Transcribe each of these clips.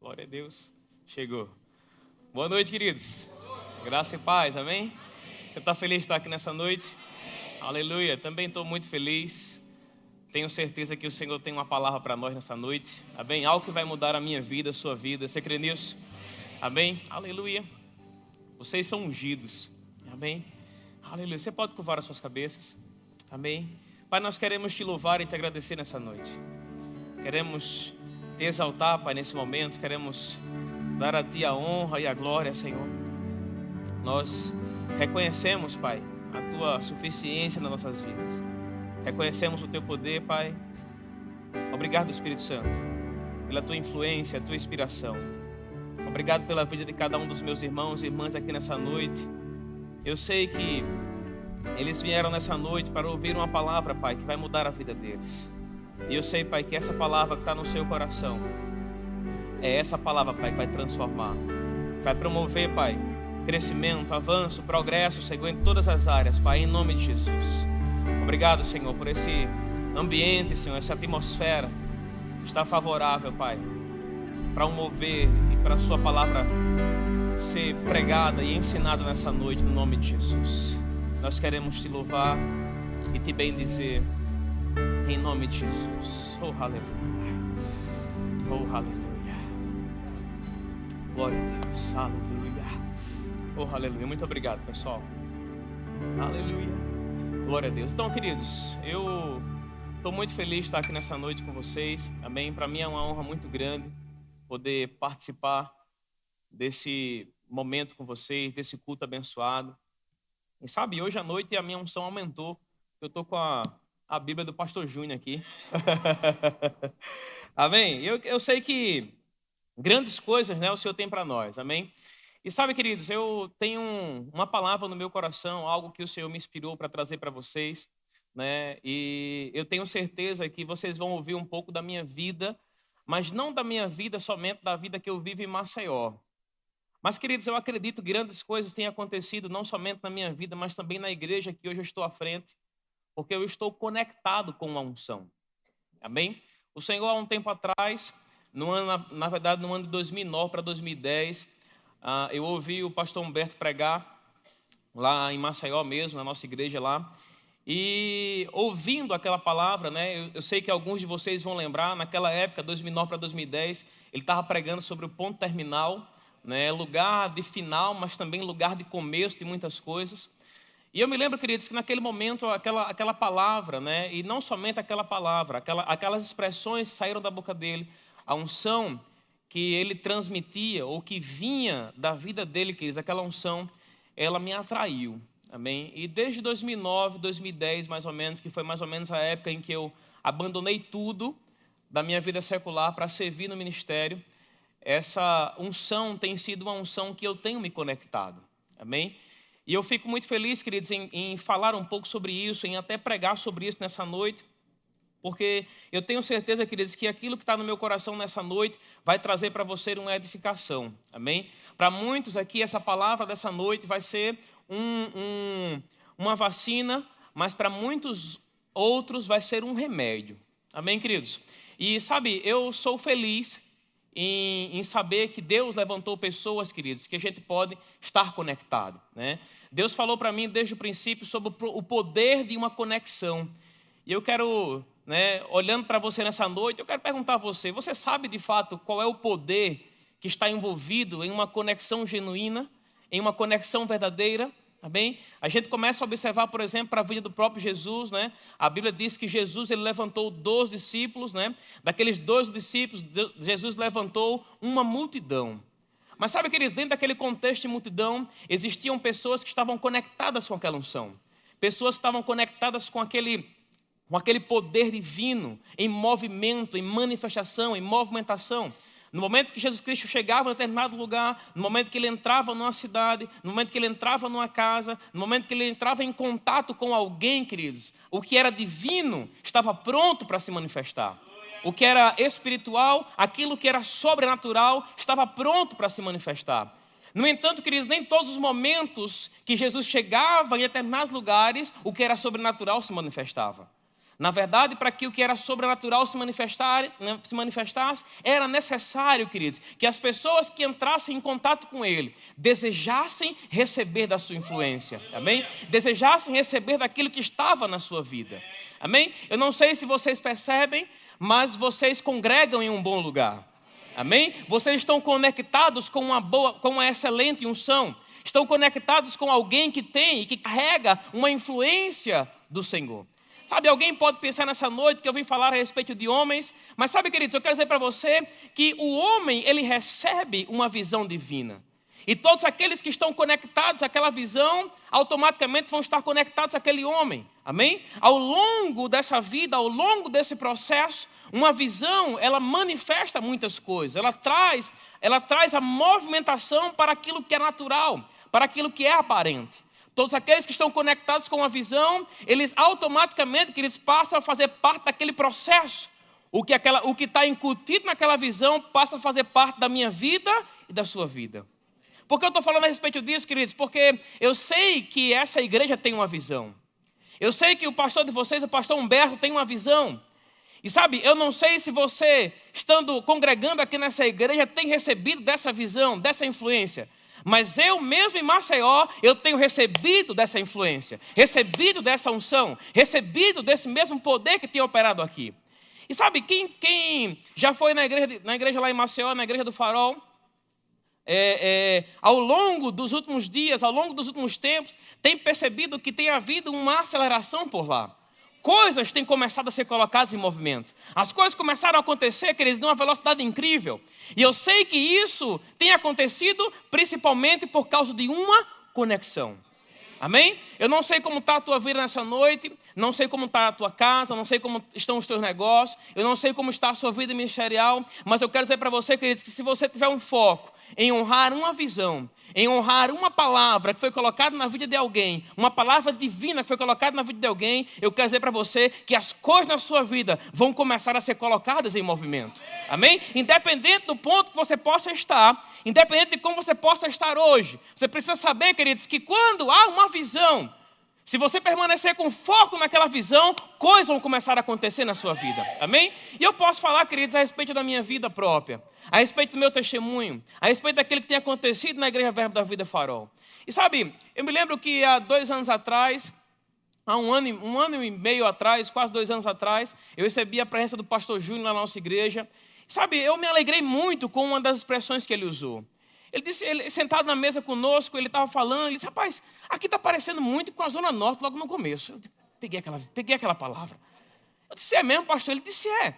Glória a Deus. Chegou. Boa noite, queridos. Graça e paz, amém? Você está feliz de estar aqui nessa noite? Aleluia. Também estou muito feliz. Tenho certeza que o Senhor tem uma palavra para nós nessa noite. Amém? Algo que vai mudar a minha vida, a sua vida. Você crê nisso? Amém? Aleluia. Vocês são ungidos. Amém? Aleluia. Você pode curvar as suas cabeças. Amém? Pai, nós queremos te louvar e te agradecer nessa noite. Queremos te exaltar, Pai, nesse momento. Queremos dar a Ti a honra e a glória, Senhor. Nós reconhecemos, Pai, a Tua suficiência nas nossas vidas. Reconhecemos o Teu poder, Pai. Obrigado, Espírito Santo, pela Tua influência, a Tua inspiração. Obrigado pela vida de cada um dos meus irmãos e irmãs aqui nessa noite. Eu sei que eles vieram nessa noite para ouvir uma palavra, Pai, que vai mudar a vida deles. E eu sei, Pai, que essa palavra que está no seu coração é essa palavra, Pai, que vai transformar. Vai promover, Pai, crescimento, avanço, progresso, Senhor, em todas as áreas, Pai, em nome de Jesus. Obrigado, Senhor, por esse ambiente, Senhor, essa atmosfera está favorável, Pai, para um mover e para a sua palavra ser pregada e ensinada nessa noite, no nome de Jesus. Nós queremos te louvar e te bendizer em nome de Jesus. Oh, aleluia. Oh, aleluia. Glória a Deus. Aleluia. Oh, aleluia. Muito obrigado, pessoal. Aleluia. Glória a Deus. Então, queridos, eu estou muito feliz de estar aqui nessa noite com vocês. Amém? Para mim é uma honra muito grande poder participar desse momento com vocês, desse culto abençoado. E sabe, hoje à noite a minha unção aumentou. Eu estou com a Bíblia do Pastor Júnior aqui. Amém? Eu sei que grandes coisas, né, o Senhor tem para nós. Amém? E sabe, queridos, eu tenho uma palavra no meu coração, algo que o Senhor me inspirou para trazer para vocês, né? E eu tenho certeza que vocês vão ouvir um pouco da minha vida, mas não da minha vida somente, da vida que eu vivo em Maceió. Mas, queridos, eu acredito que grandes coisas têm acontecido não somente na minha vida, mas também na igreja que hoje eu estou à frente, porque eu estou conectado com uma unção. Amém? O Senhor, há um tempo atrás, na verdade, no ano de 2009 para 2010, eu ouvi o pastor Humberto pregar lá em Maceió mesmo, na nossa igreja lá. E ouvindo aquela palavra, né, eu sei que alguns de vocês vão lembrar, naquela época, 2009 para 2010, ele estava pregando sobre o ponto terminal, né, lugar de final, mas também lugar de começo de muitas coisas. E eu me lembro, queridos, que naquele momento aquela palavra, né, e não somente aquela palavra, aquelas expressões saíram da boca dele, a unção que ele transmitia ou que vinha da vida dele, queridos, aquela unção, ela me atraiu. Amém? E desde 2009, 2010, mais ou menos, que foi mais ou menos a época em que eu abandonei tudo da minha vida secular para servir no ministério, essa unção tem sido uma unção que eu tenho me conectado. Amém? E eu fico muito feliz, queridos, em falar um pouco sobre isso, em até pregar sobre isso nessa noite, porque eu tenho certeza, queridos, que aquilo que está no meu coração nessa noite vai trazer para você uma edificação. Amém? Para muitos aqui, essa palavra dessa noite vai ser uma vacina, mas para muitos outros vai ser um remédio. Amém, queridos? E sabe, eu sou feliz em saber que Deus levantou pessoas, queridos, que a gente pode estar conectado, né? Deus falou para mim desde o princípio sobre o poder de uma conexão. E eu quero, né, olhando para você nessa noite, eu quero perguntar a você, você sabe de fato qual é o poder que está envolvido em uma conexão genuína, em uma conexão verdadeira? Amém? A gente começa a observar, por exemplo, para a vida do próprio Jesus, né? A Bíblia diz que Jesus ele levantou 12 discípulos, né? Daqueles 12 discípulos, Jesus levantou uma multidão. Mas sabe, queridos, dentro daquele contexto de multidão, existiam pessoas que estavam conectadas com aquela unção. Pessoas que estavam conectadas com aquele poder divino, em movimento, em manifestação, em movimentação. No momento que Jesus Cristo chegava em determinado lugar, no momento que ele entrava numa cidade, no momento que ele entrava numa casa, no momento que ele entrava em contato com alguém, queridos, o que era divino estava pronto para se manifestar. O que era espiritual, aquilo que era sobrenatural, estava pronto para se manifestar. No entanto, queridos, nem todos os momentos que Jesus chegava em determinados lugares, o que era sobrenatural se manifestava. Na verdade, para que o que era sobrenatural se manifestasse, era necessário, queridos, que as pessoas que entrassem em contato com ele desejassem receber da sua influência, amém? Desejassem receber daquilo que estava na sua vida, amém? Eu não sei se vocês percebem, mas vocês congregam em um bom lugar, amém? Vocês estão conectados com uma excelente unção, estão conectados com alguém que tem e que carrega uma influência do Senhor. Sabe, alguém pode pensar nessa noite que eu vim falar a respeito de homens, mas sabe, queridos, eu quero dizer para você que o homem, ele recebe uma visão divina. E todos aqueles que estão conectados àquela visão, automaticamente vão estar conectados àquele homem. Amém? Ao longo dessa vida, ao longo desse processo, uma visão, ela manifesta muitas coisas. Ela traz a movimentação para aquilo que é natural, para aquilo que é aparente. Todos aqueles que estão conectados com a visão, eles automaticamente que eles passam a fazer parte daquele processo. O que está incutido naquela visão passa a fazer parte da minha vida e da sua vida. Por que eu estou falando a respeito disso, queridos? Porque eu sei que essa igreja tem uma visão. Eu sei que o pastor de vocês, o pastor Humberto, tem uma visão. E sabe, eu não sei se você, estando congregando aqui nessa igreja, tem recebido dessa visão, dessa influência. Mas eu mesmo em Maceió, eu tenho recebido dessa influência, recebido dessa unção, recebido desse mesmo poder que tem operado aqui. E sabe, quem já foi na igreja lá em Maceió, na igreja do Farol, ao longo dos últimos dias, ao longo dos últimos tempos, tem percebido que tem havido uma aceleração por lá. Coisas têm começado a ser colocadas em movimento. As coisas começaram a acontecer, queridos, numa velocidade incrível. E eu sei que isso tem acontecido principalmente por causa de uma conexão. Amém? Eu não sei como está a tua vida nessa noite, não sei como está a tua casa, não sei como estão os teus negócios, eu não sei como está a sua vida ministerial, mas eu quero dizer para você, queridos, que se você tiver um foco em honrar uma visão, em honrar uma palavra que foi colocada na vida de alguém, uma palavra divina que foi colocada na vida de alguém, eu quero dizer para você que as coisas na sua vida vão começar a ser colocadas em movimento. Amém? Independente do ponto que você possa estar, independente de como você possa estar hoje, você precisa saber, queridos, que quando há uma visão, se você permanecer com foco naquela visão, coisas vão começar a acontecer na sua vida. Amém? E eu posso falar, queridos, a respeito da minha vida própria, a respeito do meu testemunho, a respeito daquilo que tem acontecido na Igreja Verbo da Vida Farol. E sabe, eu me lembro que há 2 anos atrás, há um ano e meio atrás, quase 2 anos atrás, eu recebi a presença do pastor Júnior na nossa igreja. Sabe, eu me alegrei muito com uma das expressões que ele usou. Ele sentado na mesa conosco, ele estava falando, ele disse, rapaz, aqui está parecendo muito com a Zona Norte logo no começo. Eu peguei aquela palavra. Eu disse, é mesmo, pastor? Ele disse, é.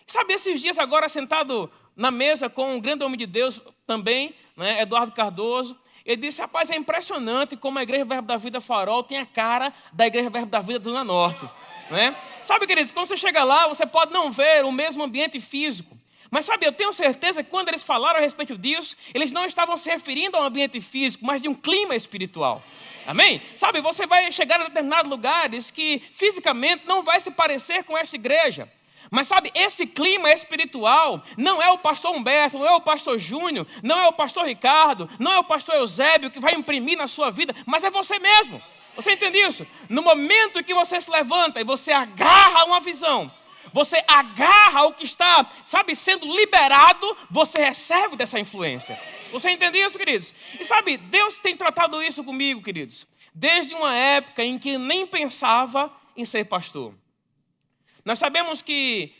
Sabe, esses dias agora, sentado na mesa com um grande homem de Deus também, né, Eduardo Cardoso, ele disse, rapaz, é impressionante como a Igreja Verbo da Vida Farol tem a cara da Igreja Verbo da Vida Zona Norte. Né? Sabe, queridos, quando você chega lá, você pode não ver o mesmo ambiente físico. Mas sabe, eu tenho certeza que quando eles falaram a respeito disso, eles não estavam se referindo a um ambiente físico, mas de um clima espiritual. Amém? Sabe, você vai chegar a determinados lugares que fisicamente não vai se parecer com essa igreja. Mas sabe, esse clima espiritual não é o pastor Humberto, não é o pastor Júnior, não é o pastor Ricardo, não é o pastor Eusébio que vai imprimir na sua vida, mas é você mesmo. Você entende isso? No momento que você se levanta e você agarra uma visão, você agarra o que está, sabe, sendo liberado, você recebe dessa influência. Você entende isso, queridos? E sabe, Deus tem tratado isso comigo, queridos, desde uma época em que nem pensava em ser pastor. Nós sabemos que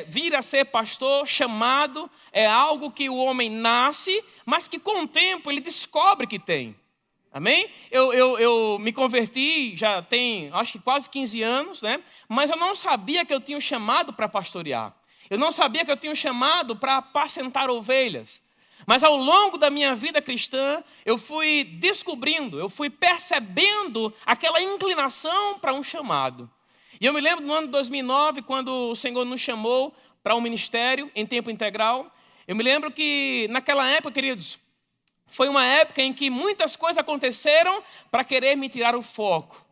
vir a ser pastor, chamado, é algo que o homem nasce, mas que com o tempo ele descobre que tem. Amém? Eu me converti já tem, acho que quase 15 anos, né? Mas eu não sabia que eu tinha um chamado para pastorear. Eu não sabia que eu tinha um chamado para apacentar ovelhas. Mas ao longo da minha vida cristã, eu fui descobrindo, eu fui percebendo aquela inclinação para um chamado. E eu me lembro no ano de 2009, quando o Senhor nos chamou para um ministério em tempo integral. Eu me lembro que naquela época, queridos, foi uma época em que muitas coisas aconteceram para querer me tirar o foco.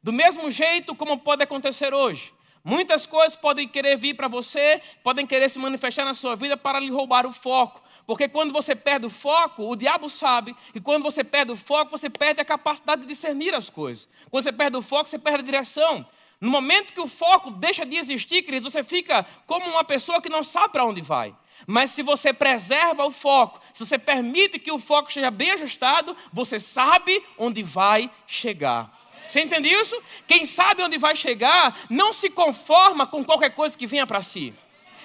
Do mesmo jeito como pode acontecer hoje. Muitas coisas podem querer vir para você, podem querer se manifestar na sua vida para lhe roubar o foco. Porque quando você perde o foco, o diabo sabe que quando você perde o foco, você perde a capacidade de discernir as coisas. Quando você perde o foco, você perde a direção. No momento que o foco deixa de existir, queridos, você fica como uma pessoa que não sabe para onde vai. Mas se você preserva o foco, se você permite que o foco esteja bem ajustado, você sabe onde vai chegar. Você entende isso? Quem sabe onde vai chegar não se conforma com qualquer coisa que venha para si.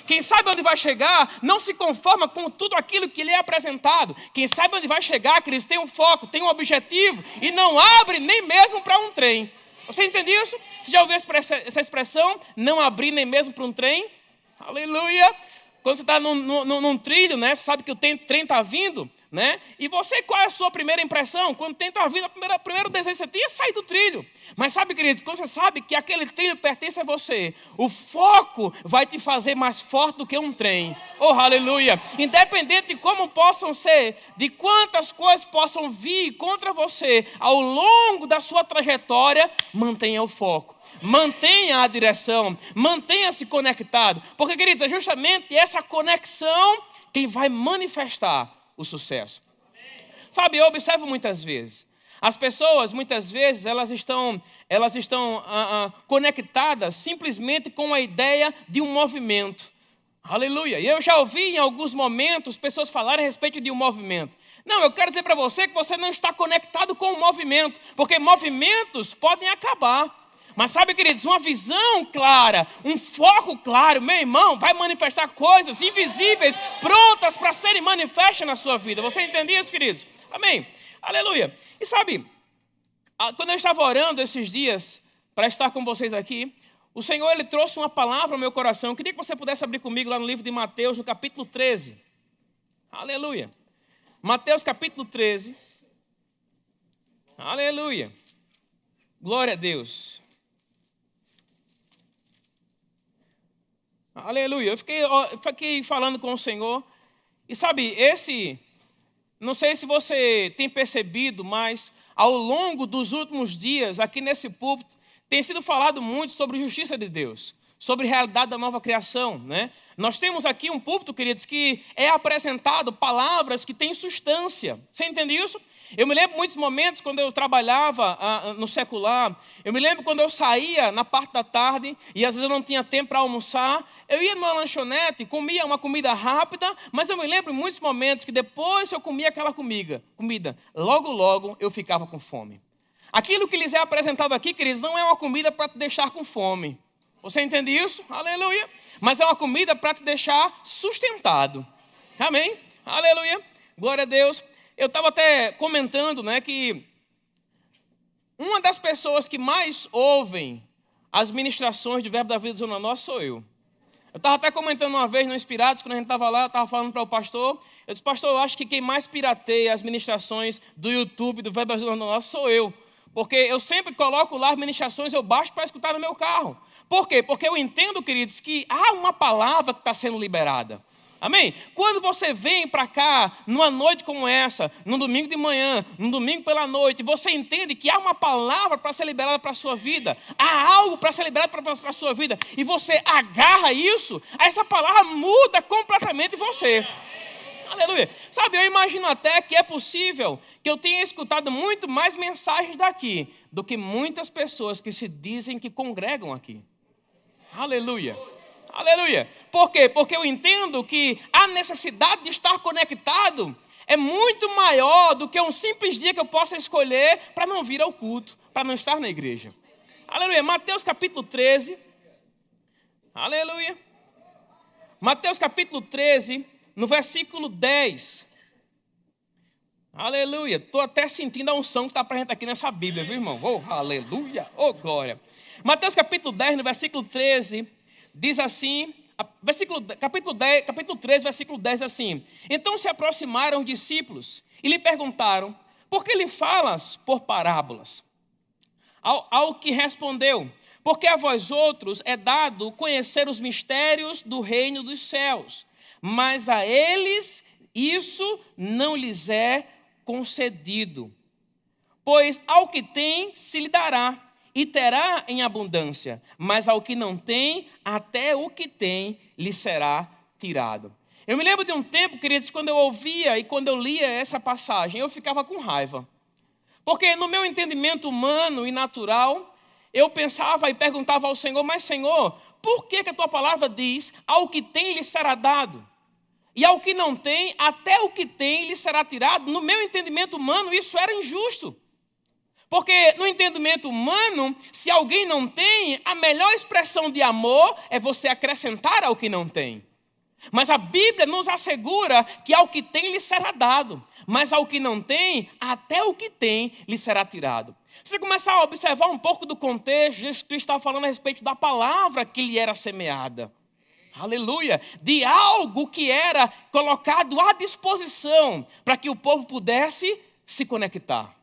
Quem sabe onde vai chegar não se conforma com tudo aquilo que lhe é apresentado. Quem sabe onde vai chegar, queridos, tem um foco, tem um objetivo e não abre nem mesmo para um trem. Você entende isso? Você já ouviu essa expressão? Não abrir nem mesmo para um trem? Aleluia! Quando você está num trilho, né? Você sabe que o trem está vindo, né? E você, qual é a sua primeira impressão? Quando o trem está vindo, o primeiro desejo que você tem é sair do trilho. Mas sabe, querido, quando você sabe que aquele trilho pertence a você, o foco vai te fazer mais forte do que um trem. Oh, aleluia! Independente de como possam ser, de quantas coisas possam vir contra você, ao longo da sua trajetória, mantenha o foco. Mantenha a direção, mantenha-se conectado. Porque, queridos, é justamente essa conexão quem vai manifestar o sucesso. Sabe, eu observo muitas vezes. As pessoas, muitas vezes, elas estão conectadas simplesmente com a ideia de um movimento. Aleluia. E eu já ouvi em alguns momentos pessoas falarem a respeito de um movimento. Não, eu quero dizer para você que você não está conectado com o movimento. Porque movimentos podem acabar. Mas sabe, queridos, uma visão clara, um foco claro, meu irmão, vai manifestar coisas invisíveis, prontas para serem manifestas na sua vida. Você entende isso, queridos? Amém? Aleluia. E sabe, quando eu estava orando esses dias para estar com vocês aqui, o Senhor, Ele trouxe uma palavra ao meu coração. Eu queria que você pudesse abrir comigo lá no livro de Mateus, no capítulo 13. Aleluia. Mateus, capítulo 13. Aleluia. Glória a Deus. Aleluia. Eu fiquei falando com o Senhor. E sabe, não sei se você tem percebido, mas ao longo dos últimos dias, aqui nesse púlpito, tem sido falado muito sobre justiça de Deus, sobre realidade da nova criação, né? Nós temos aqui um púlpito, queridos, que é apresentado palavras que têm substância. Você entende isso? Eu me lembro muitos momentos quando eu trabalhava no secular, eu me lembro quando eu saía na parte da tarde e às vezes eu não tinha tempo para almoçar, eu ia numa lanchonete, comia uma comida rápida, mas eu me lembro em muitos momentos que depois que eu comia aquela comida, logo eu ficava com fome. Aquilo que lhes é apresentado aqui, queridos, não é uma comida para te deixar com fome. Você entende isso? Aleluia. Mas é uma comida para te deixar sustentado. Amém? Aleluia. Glória a Deus. Eu estava até comentando, né, que uma das pessoas que mais ouvem as ministrações de Verbo da Vida Zona Norte sou eu. Eu estava até comentando uma vez no Inspirados, quando a gente estava lá, eu estava falando para o pastor. Eu disse, pastor, eu acho que quem mais pirateia as ministrações do YouTube, do Verbo da Vida Zona Norte, sou eu. Porque eu sempre coloco lá as ministrações, eu baixo para escutar no meu carro. Por quê? Porque eu entendo, queridos, que há uma palavra que está sendo liberada. Amém? Quando você vem para cá, numa noite como essa, num domingo de manhã, num domingo pela noite, você entende que há uma palavra para ser liberada para a sua vida, há algo para ser liberado para a sua vida, e você agarra isso, essa palavra muda completamente você. Aleluia. Sabe, eu imagino até que é possível que eu tenha escutado muito mais mensagens daqui do que muitas pessoas que se dizem que congregam aqui. Aleluia. Aleluia. Por quê? Porque eu entendo que a necessidade de estar conectado é muito maior do que um simples dia que eu possa escolher para não vir ao culto, para não estar na igreja. Aleluia. Mateus capítulo 13. Aleluia. Mateus capítulo 13, no versículo 10. Aleluia. Estou até sentindo a unção que está presente aqui nessa Bíblia, viu, irmão? Oh, aleluia. Oh, glória. Mateus capítulo 10, no versículo 13... diz assim, capítulo 13, versículo 10, assim. Então se aproximaram os discípulos e lhe perguntaram, por que lhe falas por parábolas? Ao que respondeu, porque a vós outros é dado conhecer os mistérios do reino dos céus, mas a eles isso não lhes é concedido. Pois ao que tem se lhe dará, e terá em abundância, mas ao que não tem, até o que tem lhe será tirado. Eu me lembro de um tempo, queridos, quando eu ouvia e quando eu lia essa passagem, eu ficava com raiva. Porque no meu entendimento humano e natural, eu pensava e perguntava ao Senhor, mas Senhor, por que a tua palavra diz, ao que tem lhe será dado? E ao que não tem, até o que tem lhe será tirado? No meu entendimento humano, isso era injusto. Porque no entendimento humano, se alguém não tem, a melhor expressão de amor é você acrescentar ao que não tem. Mas a Bíblia nos assegura que ao que tem lhe será dado, mas ao que não tem, até o que tem lhe será tirado. Se você começar a observar um pouco do contexto, Jesus Cristo está falando a respeito da palavra que lhe era semeada. Aleluia! De algo que era colocado à disposição para que o povo pudesse se conectar.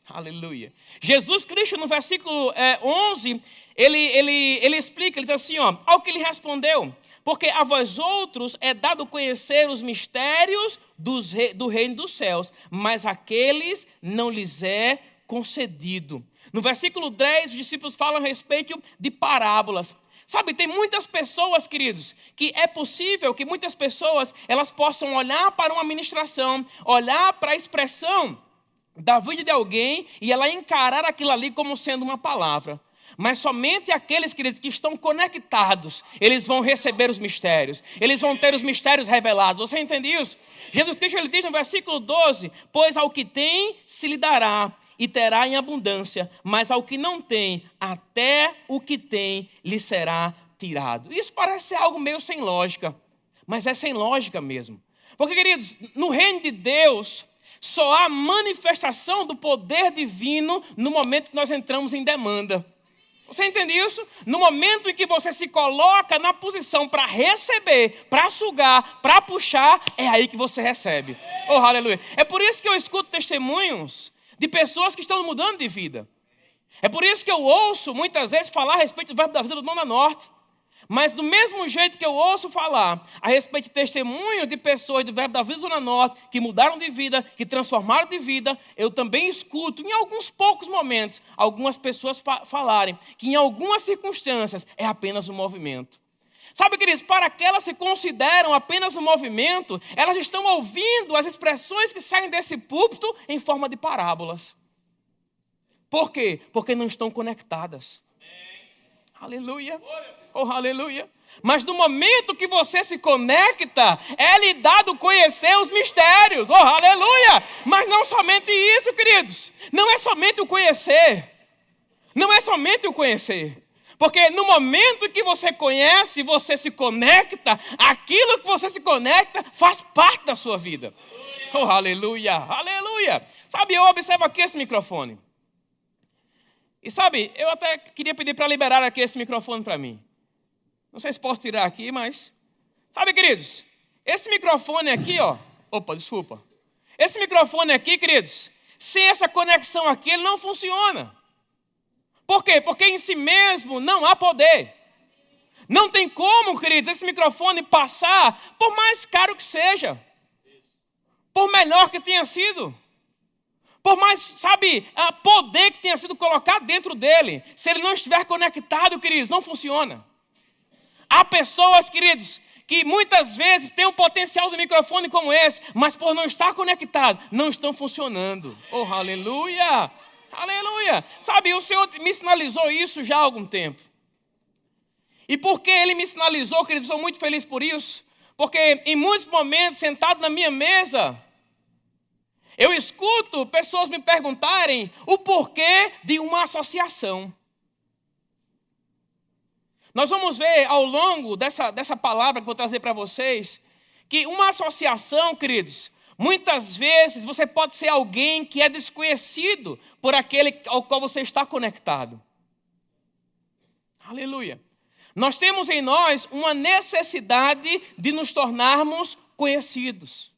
Aleluia. Jesus Cristo, no versículo 11, ele explica, ele diz assim, ó, ao que lhe respondeu, porque a vós outros é dado conhecer os mistérios do reino dos céus, mas àqueles não lhes é concedido. No versículo 10, os discípulos falam a respeito de parábolas. Sabe, tem muitas pessoas, queridos, que é possível que muitas pessoas elas possam olhar para uma ministração, olhar para a expressão da vida de alguém e ela encarar aquilo ali como sendo uma palavra. Mas somente aqueles, queridos, que estão conectados, eles vão receber os mistérios. Eles vão ter os mistérios revelados. Você entende isso? Jesus Cristo ele diz no versículo 12, pois ao que tem se lhe dará e terá em abundância, mas ao que não tem, até o que tem lhe será tirado. Isso parece ser algo meio sem lógica, mas é sem lógica mesmo. Porque, queridos, no reino de Deus, só há manifestação do poder divino no momento que nós entramos em demanda. Você entende isso? No momento em que você se coloca na posição para receber, para sugar, para puxar, é aí que você recebe. Oh, aleluia. É por isso que eu escuto testemunhos de pessoas que estão mudando de vida. É por isso que eu ouço muitas vezes falar a respeito do verbo da vida do Zona Norte. Mas do mesmo jeito que eu ouço falar a respeito de testemunhos de pessoas do verbo da vida Zona Norte, que mudaram de vida, que transformaram de vida, eu também escuto, em alguns poucos momentos, algumas pessoas falarem que em algumas circunstâncias é apenas um movimento. Sabe, queridos, para que elas se consideram apenas um movimento, elas estão ouvindo as expressões que saem desse púlpito em forma de parábolas. Por quê? Porque não estão conectadas. Aleluia. Oh, aleluia. Mas no momento que você se conecta, é lhe dado conhecer os mistérios. Oh, aleluia. Mas não somente isso, queridos. Não é somente o conhecer. Não é somente o conhecer. Porque no momento que você conhece, você se conecta, aquilo que você se conecta faz parte da sua vida. Oh, aleluia. Aleluia. Sabe, eu observo aqui esse microfone. E sabe, eu até queria pedir para liberar aqui esse microfone para mim. Não sei se posso tirar aqui, mas... Sabe, queridos, esse microfone aqui, ó... Opa, desculpa. Esse microfone aqui, queridos, sem essa conexão aqui, ele não funciona. Por quê? Porque em si mesmo não há poder. Não tem como, queridos, esse microfone passar, por mais caro que seja. Por melhor que tenha sido. Por mais, sabe, poder que tenha sido colocado dentro dele. Se ele não estiver conectado, queridos, não funciona. Há pessoas, queridos, que muitas vezes têm um potencial do microfone como esse, mas por não estar conectado, não estão funcionando. Oh, aleluia! Aleluia! Sabe, o Senhor me sinalizou isso já há algum tempo. E porque Ele me sinalizou, queridos, eu sou muito feliz por isso, porque em muitos momentos, sentado na minha mesa, eu escuto pessoas me perguntarem o porquê de uma associação. Nós vamos ver ao longo dessa palavra que vou trazer para vocês, que uma associação, queridos, muitas vezes você pode ser alguém que é desconhecido por aquele ao qual você está conectado. Aleluia. Nós temos em nós uma necessidade de nos tornarmos conhecidos.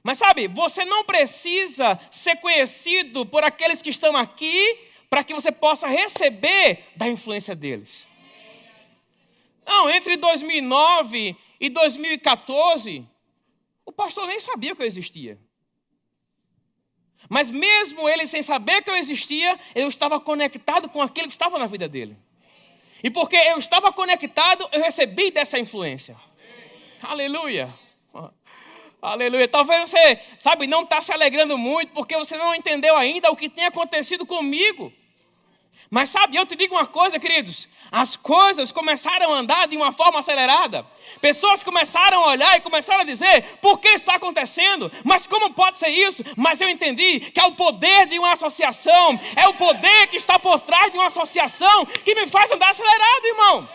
Mas sabe, você não precisa ser conhecido por aqueles que estão aqui para que você possa receber da influência deles. Não, entre 2009 e 2014, o pastor nem sabia que eu existia. Mas mesmo ele sem saber que eu existia, eu estava conectado com aquilo que estava na vida dele. E porque eu estava conectado, eu recebi dessa influência. Aleluia. Aleluia. Talvez você, sabe, não está se alegrando muito porque você não entendeu ainda o que tem acontecido comigo. Mas sabe, eu te digo uma coisa, queridos. As coisas começaram a andar de uma forma acelerada. Pessoas começaram a olhar e começaram a dizer, por que está acontecendo? Mas como pode ser isso? Mas eu entendi que é o poder de uma associação. É o poder que está por trás de uma associação que me faz andar acelerado, irmão.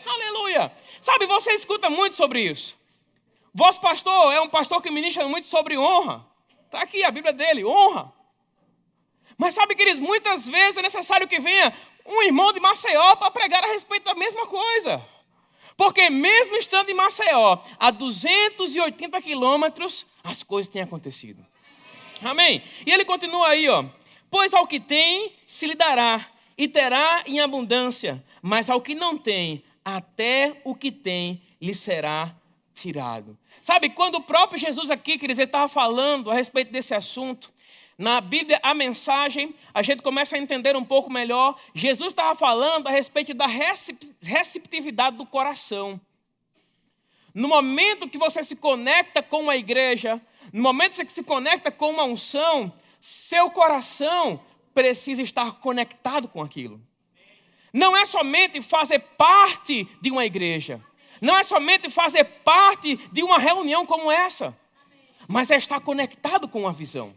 Aleluia. Sabe, você escuta muito sobre isso. Vosso pastor é um pastor que ministra muito sobre honra. Está aqui a Bíblia dele, honra. Mas sabe, queridos, muitas vezes é necessário que venha um irmão de Maceió para pregar a respeito da mesma coisa. Porque mesmo estando em Maceió, a 280 quilômetros, as coisas têm acontecido. Amém? E ele continua aí, ó. Pois ao que tem, se lhe dará, e terá em abundância. Mas ao que não tem, até o que tem, lhe será tirado. Sabe, quando o próprio Jesus aqui, queridos, ele estava falando a respeito desse assunto, na Bíblia, a mensagem, a gente começa a entender um pouco melhor. Jesus estava falando a respeito da receptividade do coração. No momento que você se conecta com a igreja, no momento que você se conecta com uma unção, seu coração precisa estar conectado com aquilo. Não é somente fazer parte de uma igreja. Não é somente fazer parte de uma reunião como essa. Mas é estar conectado com a visão.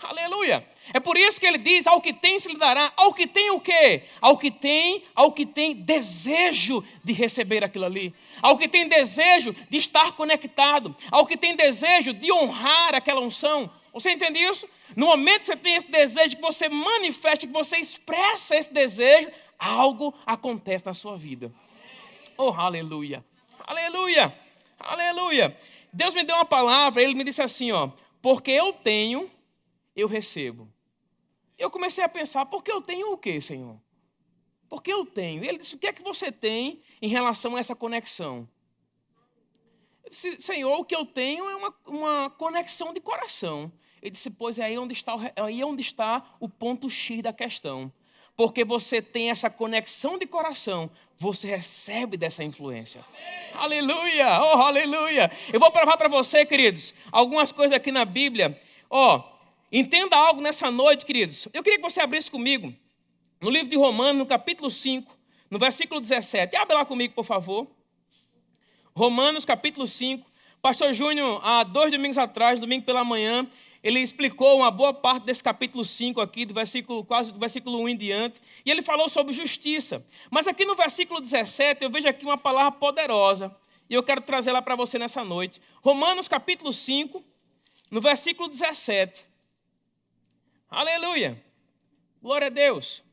Aleluia. É por isso que ele diz, ao que tem se lhe dará. Ao que tem o quê? Ao que tem desejo de receber aquilo ali. Ao que tem desejo de estar conectado. Ao que tem desejo de honrar aquela unção. Você entende isso? No momento que você tem esse desejo, que você manifesta, que você expressa esse desejo, algo acontece na sua vida. Oh, aleluia. Aleluia. Aleluia. Deus me deu uma palavra, ele me disse assim, ó. Porque eu tenho, eu recebo. Eu comecei a pensar, porque eu tenho o quê, Senhor? Porque eu tenho. Ele disse, o que é que você tem em relação a essa conexão? Eu disse, Senhor, o que eu tenho é uma conexão de coração. Ele disse, pois é aí onde está o ponto X da questão. Porque você tem essa conexão de coração, você recebe dessa influência. Aleluia, oh aleluia. Eu vou provar para você, queridos, algumas coisas aqui na Bíblia. Entenda algo nessa noite, queridos. Eu queria que você abrisse comigo no livro de Romanos, no capítulo 5, no versículo 17. Abre lá comigo, por favor. Romanos, capítulo 5. Pastor Júnior, há 2 domingos atrás, domingo pela manhã, ele explicou uma boa parte desse capítulo 5 aqui, quase do versículo 1 em diante, e ele falou sobre justiça. Mas aqui no versículo 17, eu vejo aqui uma palavra poderosa, e eu quero trazê-la para você nessa noite. Romanos, capítulo 5, no versículo 17. Aleluia. Glória a Deus.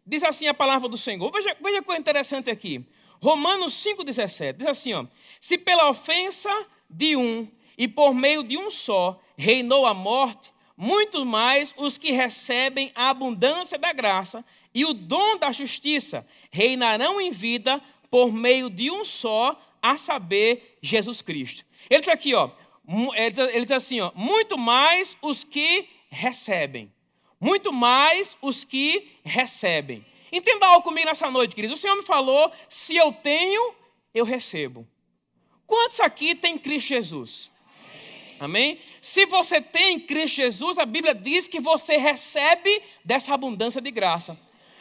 Diz assim a palavra do Senhor. Veja que coisa interessante aqui. Romanos 5,17. Diz assim, ó. Se pela ofensa de um e por meio de um só reinou a morte, muito mais os que recebem a abundância da graça e o dom da justiça reinarão em vida por meio de um só, a saber, Jesus Cristo. Ele diz aqui, ó. Ele diz assim, ó, muito mais os que recebem. Muito mais os que recebem. Entenda algo comigo nessa noite, queridos. O Senhor me falou, se eu tenho, eu recebo. Quantos aqui tem Cristo Jesus? Amém? Se você tem Cristo Jesus, a Bíblia diz que você recebe dessa abundância de graça.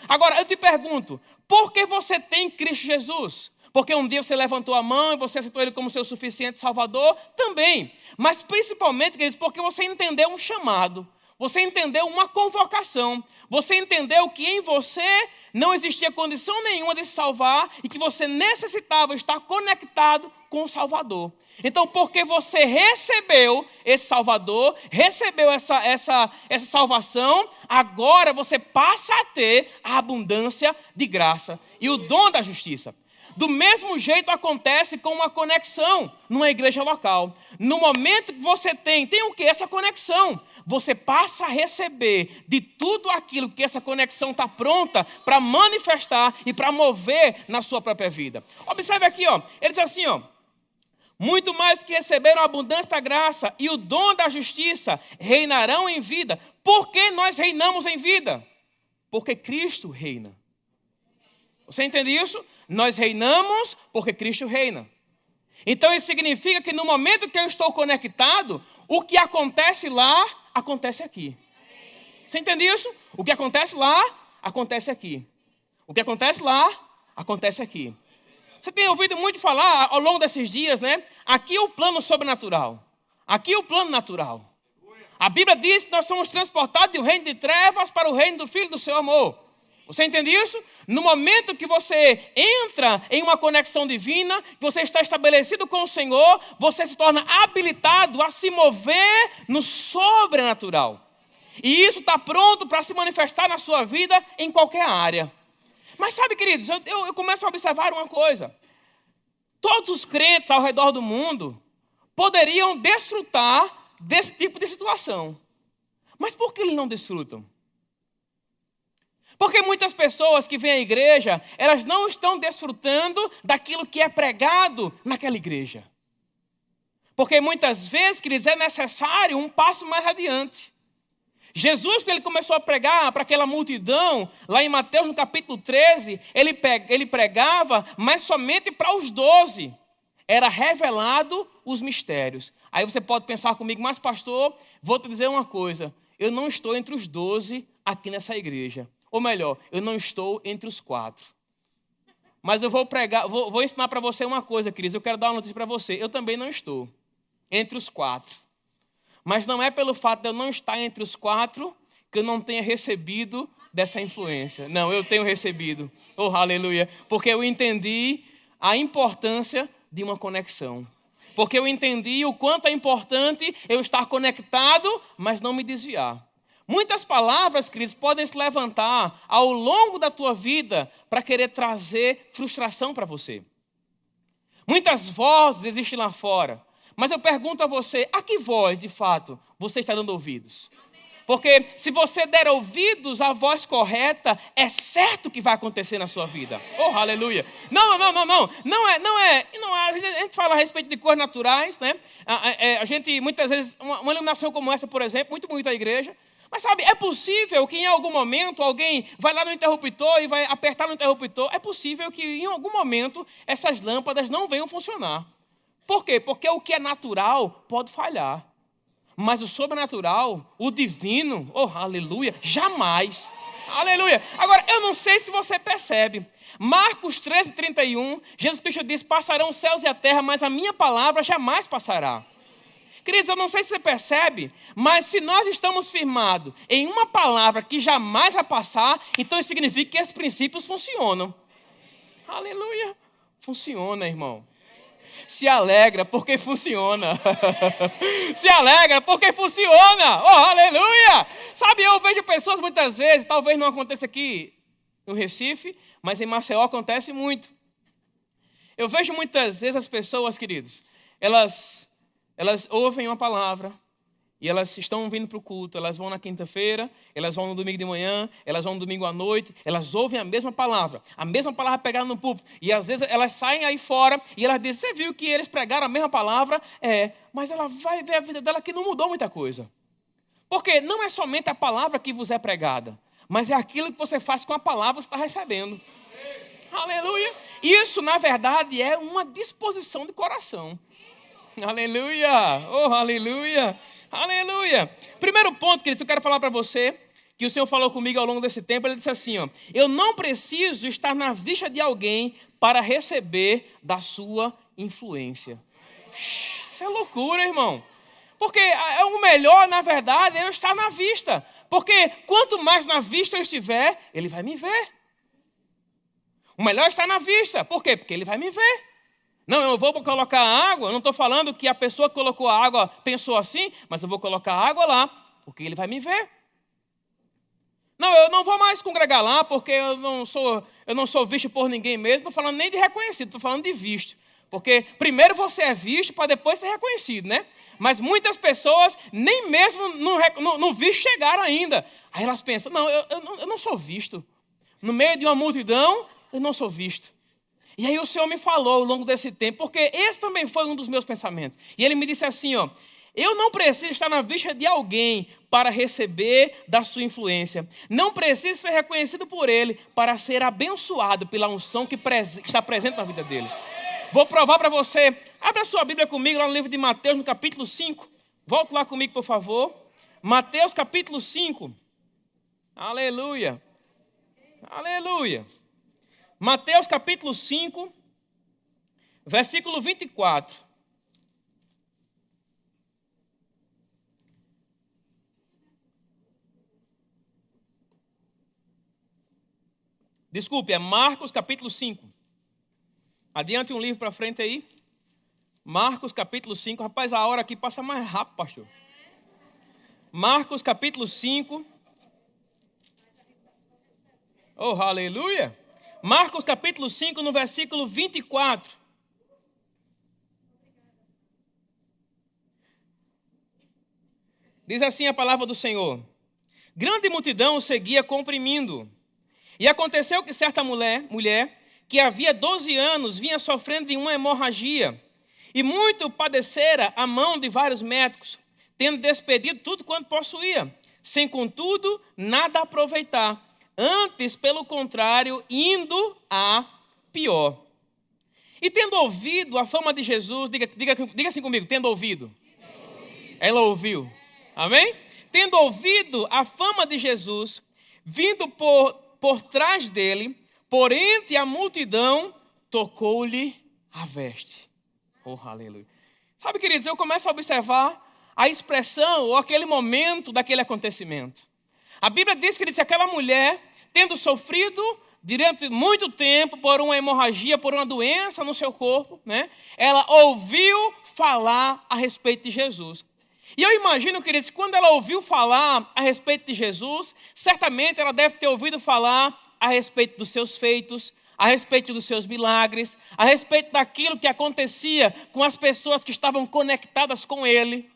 Agora, eu te pergunto, por que você tem Cristo Jesus? Porque um dia você levantou a mão e você aceitou Ele como seu suficiente Salvador? Também. Mas principalmente, queridos, porque você entendeu um chamado. Você entendeu uma convocação. Você entendeu que em você não existia condição nenhuma de se salvar e que você necessitava estar conectado com o Salvador. Então, porque você recebeu esse Salvador, recebeu essa salvação, agora você passa a ter a abundância de graça e o dom da justiça. Do mesmo jeito acontece com uma conexão numa igreja local. No momento que você tem o quê? Essa conexão. Você passa a receber de tudo aquilo que essa conexão está pronta para manifestar e para mover na sua própria vida. Observe aqui, ó. Ele diz assim, ó. Muito mais que receberam a abundância da graça e o dom da justiça reinarão em vida. Por que nós reinamos em vida? Porque Cristo reina. Você entende isso? Nós reinamos porque Cristo reina. Então isso significa que no momento que eu estou conectado, o que acontece lá, acontece aqui. Você entende isso? O que acontece lá, acontece aqui. O que acontece lá, acontece aqui. Você tem ouvido muito falar ao longo desses dias, né? Aqui é o plano sobrenatural. Aqui é o plano natural. A Bíblia diz que nós somos transportados do reino de trevas para o reino do Filho do seu amor. Você entende isso? No momento que você entra em uma conexão divina, que você está estabelecido com o Senhor, você se torna habilitado a se mover no sobrenatural. E isso está pronto para se manifestar na sua vida em qualquer área. Mas sabe, queridos, eu começo a observar uma coisa. Todos os crentes ao redor do mundo poderiam desfrutar desse tipo de situação. Mas por que eles não desfrutam? Porque muitas pessoas que vêm à igreja, elas não estão desfrutando daquilo que é pregado naquela igreja. Porque muitas vezes, queridos, é necessário um passo mais adiante. Jesus, quando ele começou a pregar para aquela multidão, lá em Mateus, no capítulo 13, ele pregava, mas somente para os 12. Era revelado os mistérios. Aí você pode pensar comigo, mas pastor, vou te dizer uma coisa. Eu não estou entre os 12 aqui nessa igreja. Ou melhor, eu não estou entre os 4. Mas eu vou pregar, vou ensinar para você uma coisa, Cris. Eu quero dar uma notícia para você. Eu também não estou entre os 4. Mas não é pelo fato de eu não estar entre os 4 que eu não tenha recebido dessa influência. Não, eu tenho recebido. Oh, aleluia. Porque eu entendi a importância de uma conexão. Porque eu entendi o quanto é importante eu estar conectado, mas não me desviar. Muitas palavras, queridos, podem se levantar ao longo da tua vida para querer trazer frustração para você. Muitas vozes existem lá fora. Mas eu pergunto a você, a que voz, de fato, você está dando ouvidos? Porque se você der ouvidos à voz correta, é certo que vai acontecer na sua vida. Oh, aleluia. Não é. A gente fala a respeito de coisas naturais, né? A gente, muitas vezes, uma iluminação como essa, por exemplo, muito bonita a igreja. Mas sabe, é possível que em algum momento alguém vai lá no interruptor e vai apertar no interruptor. É possível que em algum momento essas lâmpadas não venham funcionar. Por quê? Porque o que é natural pode falhar. Mas o sobrenatural, o divino, oh, aleluia, jamais. Aleluia. Agora, eu não sei se você percebe. Marcos 13:31, Jesus Cristo diz, passarão os céus e a terra, mas a minha palavra jamais passará. Queridos, eu não sei se você percebe, mas se nós estamos firmados em uma palavra que jamais vai passar, então isso significa que esses princípios funcionam. Aleluia. Funciona, irmão. Se alegra porque funciona. Se alegra porque funciona. Oh, aleluia. Sabe, eu vejo pessoas muitas vezes, talvez não aconteça aqui no Recife, mas em Maceió acontece muito. Eu vejo muitas vezes as pessoas, queridos, elas ouvem uma palavra e elas estão vindo para o culto, elas vão na quinta-feira, elas vão no domingo de manhã, elas vão no domingo à noite, elas ouvem a mesma palavra pegada no púlpito, e às vezes elas saem aí fora e elas dizem, você viu que eles pregaram a mesma palavra? Mas ela vai ver a vida dela que não mudou muita coisa. Porque não é somente a palavra que vos é pregada, mas é aquilo que você faz com a palavra que você está recebendo. Aleluia! Isso, na verdade, é uma disposição de coração. Aleluia! Oh, aleluia! Aleluia! Primeiro ponto, queridos, eu quero falar para você, que o Senhor falou comigo ao longo desse tempo, ele disse assim, ó, eu não preciso estar na vista de alguém para receber da sua influência. Isso é loucura, irmão. Porque o melhor, na verdade, é eu estar na vista. Porque quanto mais na vista eu estiver, ele vai me ver. O melhor é estar na vista. Por quê? Porque ele vai me ver. Não, eu vou colocar água, eu não estou falando que a pessoa que colocou a água pensou assim, mas eu vou colocar água lá, porque ele vai me ver. Não, eu não vou mais congregar lá, porque eu não sou visto por ninguém mesmo, não estou falando nem de reconhecido, estou falando de visto. Porque primeiro você é visto para depois ser reconhecido, né? Mas muitas pessoas nem mesmo no visto chegaram ainda. Aí elas pensam, não, eu não sou visto. No meio de uma multidão, eu não sou visto. E aí o Senhor me falou ao longo desse tempo, porque esse também foi um dos meus pensamentos. E ele me disse assim, ó, eu não preciso estar na vista de alguém para receber da sua influência. Não preciso ser reconhecido por ele para ser abençoado pela unção que está presente na vida dele. Vou provar para você. Abra a sua Bíblia comigo lá no livro de Mateus, no capítulo 5. Volte lá comigo, por favor. Mateus, capítulo 5. Aleluia. Aleluia. Mateus capítulo 5, versículo 24. Desculpe, é Marcos capítulo 5. Adiante um livro para frente aí. Marcos capítulo 5. Rapaz, a hora aqui passa mais rápido, pastor. Marcos capítulo 5. Oh, aleluia. Marcos capítulo 5, no versículo 24. Diz assim a palavra do Senhor. Grande multidão o seguia comprimindo. E aconteceu que certa mulher que havia 12 anos vinha sofrendo de uma hemorragia e muito padecera a mão de vários médicos, tendo despedido tudo quanto possuía, sem contudo nada aproveitar, antes pelo contrário indo a pior. E tendo ouvido a fama de Jesus, diga assim comigo, tendo ouvido. Ela ouviu, amém? Tendo ouvido a fama de Jesus, vindo por trás dele, por entre a multidão, tocou-lhe a veste. Oh, aleluia. Sabe, queridos, eu começo a observar a expressão ou aquele momento daquele acontecimento. A Bíblia diz que aquela mulher, tendo sofrido durante muito tempo por uma hemorragia, por uma doença no seu corpo, né? Ela ouviu falar a respeito de Jesus. E eu imagino, queridos, quando ela ouviu falar a respeito de Jesus, certamente ela deve ter ouvido falar a respeito dos seus feitos, a respeito dos seus milagres, a respeito daquilo que acontecia com as pessoas que estavam conectadas com ele.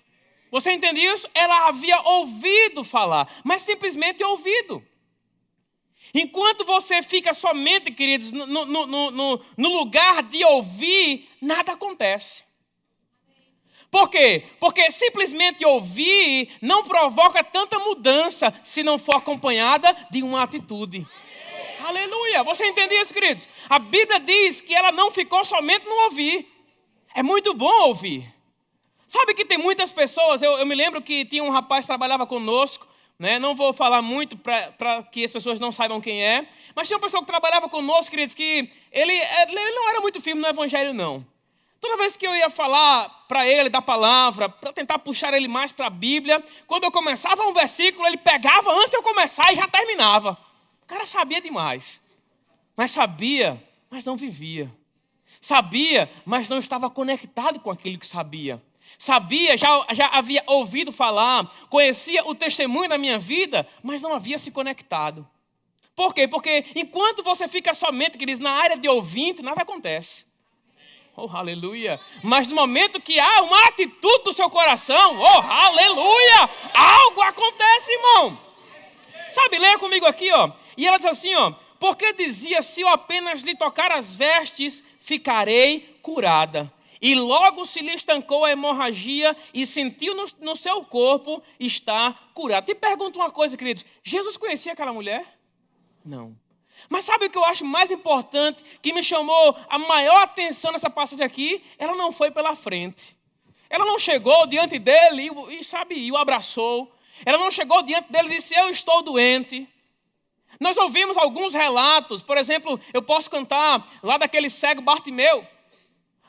Você entende isso? Ela havia ouvido falar, mas simplesmente ouvido. Enquanto você fica somente, queridos, no lugar de ouvir, nada acontece. Por quê? Porque simplesmente ouvir não provoca tanta mudança se não for acompanhada de uma atitude. Aleluia! Você entende isso, queridos? A Bíblia diz que ela não ficou somente no ouvir. É muito bom ouvir. Sabe que tem muitas pessoas, eu me lembro que tinha um rapaz que trabalhava conosco, né? Não vou falar muito para que as pessoas não saibam quem é, mas tinha uma pessoa que trabalhava conosco, queridos, que ele não era muito firme no evangelho, não. Toda vez que eu ia falar para ele da palavra, para tentar puxar ele mais para a Bíblia, quando eu começava um versículo, ele pegava antes de eu começar e já terminava. O cara sabia demais. Mas não vivia. Sabia, mas não estava conectado com aquilo que sabia. Sabia, já havia ouvido falar, conhecia o testemunho da minha vida, mas não havia se conectado. Por quê? Porque enquanto você fica somente, queridos, na área de ouvinte, nada acontece. Oh, aleluia. Mas no momento que há uma atitude do seu coração, oh, aleluia, algo acontece, irmão. Sabe, leia comigo aqui, ó. E ela diz assim, ó. Porque dizia, se eu apenas lhe tocar as vestes, ficarei curada. E logo se lhe estancou a hemorragia e sentiu no seu corpo estar curada. Te pergunto uma coisa, queridos. Jesus conhecia aquela mulher? Não. Mas sabe o que eu acho mais importante, que me chamou a maior atenção nessa passagem aqui? Ela não foi pela frente. Ela não chegou diante dele e o abraçou. Ela não chegou diante dele e disse, eu estou doente. Nós ouvimos alguns relatos, por exemplo, eu posso cantar lá daquele cego Bartimeu.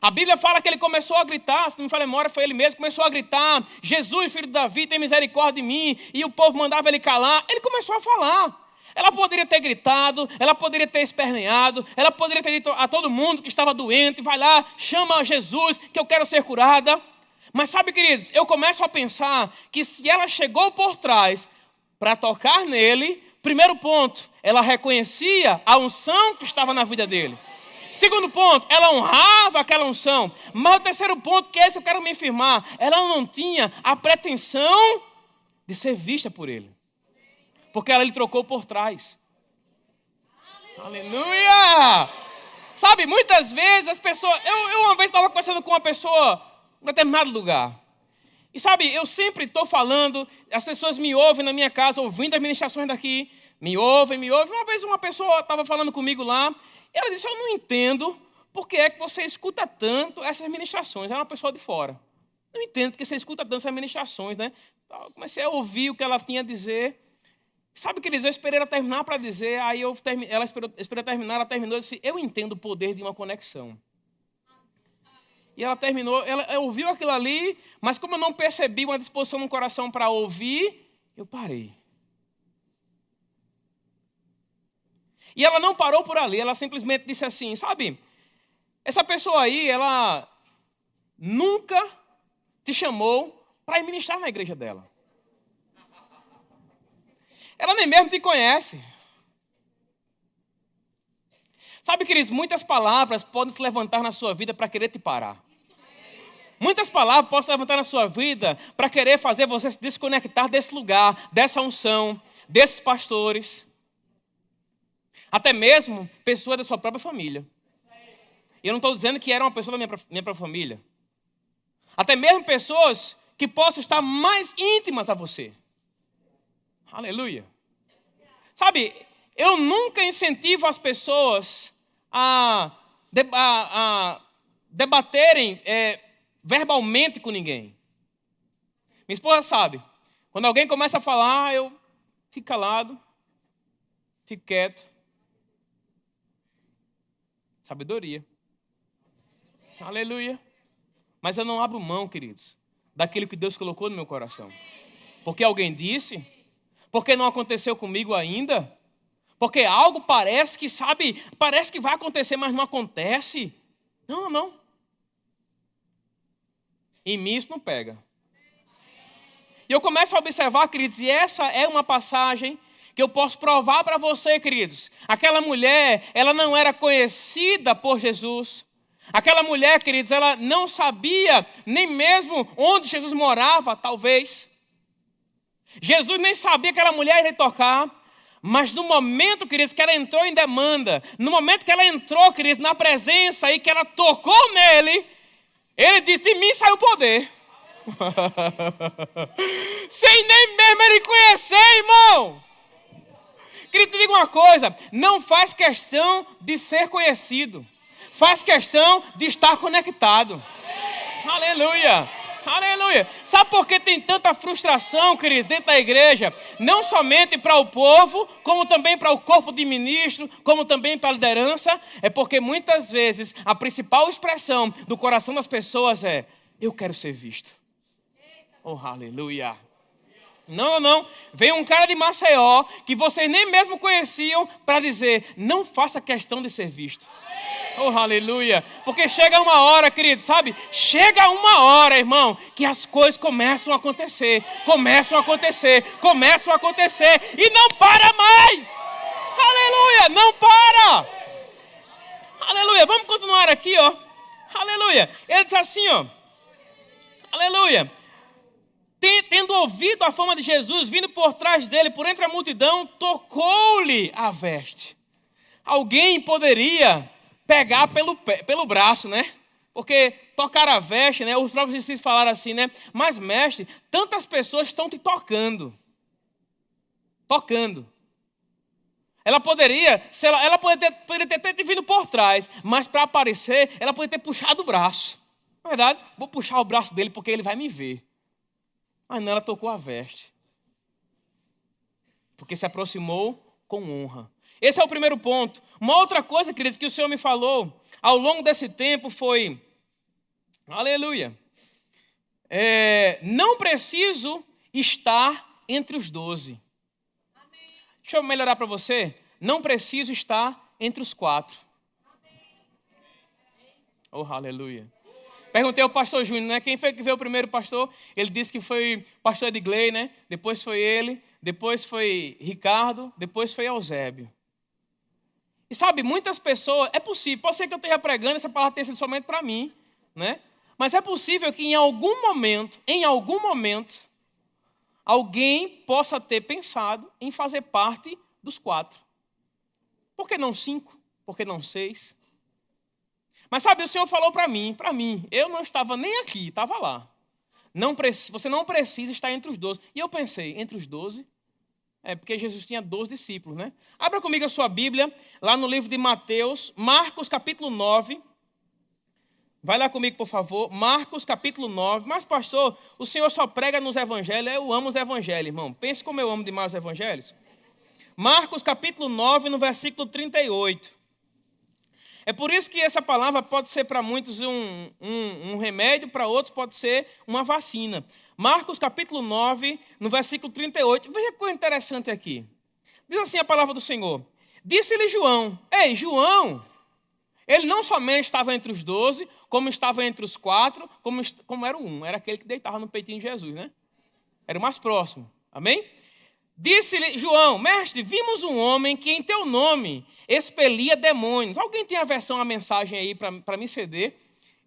A Bíblia fala que ele começou a gritar, se não me falha a memória, foi ele mesmo, começou a gritar, Jesus, filho de Davi, tem misericórdia de mim, e o povo mandava ele calar. Ele começou a falar. Ela poderia ter gritado, ela poderia ter esperneado, ela poderia ter dito a todo mundo que estava doente, vai lá, chama Jesus, que eu quero ser curada. Mas sabe, queridos, eu começo a pensar que se ela chegou por trás para tocar nele, primeiro ponto, ela reconhecia a unção que estava na vida dele. Segundo ponto, ela honrava aquela unção. Mas o terceiro ponto, que é esse que eu quero me firmar, ela não tinha a pretensão de ser vista por ele. Porque ela lhe trocou por trás. Aleluia! Sabe, muitas vezes as pessoas... Eu uma vez estava conversando com uma pessoa em determinado lugar. E sabe, eu sempre estou falando, as pessoas me ouvem na minha casa, ouvindo as ministrações daqui, me ouvem. Uma vez uma pessoa estava falando comigo lá, e ela disse, eu não entendo por que é que você escuta tanto essas ministrações. Era uma pessoa de fora. Não entendo porque você escuta tanto essas ministrações, né? Eu comecei a ouvir o que ela tinha a dizer. Sabe, queridos, eu esperei ela terminar para dizer, aí ela esperou terminar, ela terminou e disse, eu entendo o poder de uma conexão. E ela terminou, ela ouviu aquilo ali, mas como eu não percebi uma disposição no coração para ouvir, eu parei. E ela não parou por ali, ela simplesmente disse assim, sabe, essa pessoa aí, ela nunca te chamou para ir ministrar na igreja dela. Ela nem mesmo te conhece. Sabe, queridos, muitas palavras podem se levantar na sua vida para querer te parar. Muitas palavras podem se levantar na sua vida para querer fazer você se desconectar desse lugar, dessa unção, desses pastores. Até mesmo pessoas da sua própria família. E eu não estou dizendo que era uma pessoa da minha própria família. Até mesmo pessoas que possam estar mais íntimas a você. Aleluia. Sabe, eu nunca incentivo as pessoas a debaterem verbalmente com ninguém. Minha esposa sabe. Quando alguém começa a falar, eu fico calado, fico quieto. Sabedoria. Aleluia. Mas eu não abro mão, queridos, daquilo que Deus colocou no meu coração. Porque alguém disse, porque não aconteceu comigo ainda, porque algo parece que, sabe, parece que vai acontecer, mas não acontece. Não. Em mim isso não pega. E eu começo a observar, queridos, e essa é uma passagem que eu posso provar para você, queridos. Aquela mulher, ela não era conhecida por Jesus. Aquela mulher, queridos, ela não sabia nem mesmo onde Jesus morava, talvez. Jesus nem sabia que aquela mulher iria tocar. Mas no momento, queridos, que ela entrou em demanda, no momento que ela entrou, queridos, na presença e que ela tocou nele, ele disse, de mim saiu o poder. Sem nem mesmo ele conhecer, irmão. Querido, te digo uma coisa, não faz questão de ser conhecido. Faz questão de estar conectado. Aleluia. Aleluia. Sabe por que tem tanta frustração, queridos, dentro da igreja? Não somente para o povo, como também para o corpo de ministro, como também para a liderança. É porque muitas vezes a principal expressão do coração das pessoas é, eu quero ser visto. Oh, aleluia. Não. Vem um cara de Maceió, que vocês nem mesmo conheciam, para dizer, não faça questão de ser visto. Oh, aleluia. Porque chega uma hora, querido, sabe? Chega uma hora, irmão, que as coisas começam a acontecer. E não para mais. Aleluia, não para. Aleluia, vamos continuar aqui, ó. Aleluia. Ele diz assim, ó. Aleluia. Tendo ouvido a fama de Jesus, vindo por trás dele, por entre a multidão, tocou-lhe a veste. Alguém poderia pegar pelo braço, né? Porque tocar a veste, né? Os próprios discípulos falaram assim, né? Mas, mestre, tantas pessoas estão te tocando. Ela poderia ter vindo por trás, mas para aparecer, ela poderia ter puxado o braço. Na verdade, vou puxar o braço dele porque ele vai me ver. Mas não, ela tocou a veste. Porque se aproximou com honra. Esse é o primeiro ponto. Uma outra coisa, queridos, que o Senhor me falou ao longo desse tempo foi, aleluia, não preciso estar entre os 12. Deixa eu melhorar para você. Não preciso estar entre os 4. Oh, aleluia. Perguntei ao pastor Júnior, né? Quem foi que veio o primeiro pastor? Ele disse que foi o pastor Edgley, né? Depois foi ele, depois foi Ricardo, depois foi Eusébio. E sabe, muitas pessoas, é possível, pode ser que eu esteja pregando, essa palavra tenha sido somente para mim, né? Mas é possível que em algum momento, alguém possa ter pensado em fazer parte dos 4. Por que não 5? Por que não 6? Mas sabe, o Senhor falou para mim, eu não estava nem aqui, estava lá. Você não precisa estar entre os 12. E eu pensei, entre os 12? Porque Jesus tinha 12 discípulos, né? Abra comigo a sua Bíblia, lá no livro de Mateus, Marcos capítulo 9. Vai lá comigo, por favor. Marcos capítulo 9. Mas, pastor, o Senhor só prega nos evangelhos. Eu amo os evangelhos, irmão. Pense como eu amo demais os evangelhos. Marcos capítulo 9, no versículo 38. É por isso que essa palavra pode ser para muitos um remédio, para outros pode ser uma vacina. Marcos capítulo 9, no versículo 38. Veja que coisa interessante aqui. Diz assim a palavra do Senhor. Disse-lhe João, ei, João, ele não somente estava entre os 12, como estava entre os 4, como era o 1. Era aquele que deitava no peitinho de Jesus, né? Era o mais próximo. Amém? Disse-lhe João, mestre, vimos um homem que em teu nome expelia demônios. Alguém tem a mensagem aí para me ceder?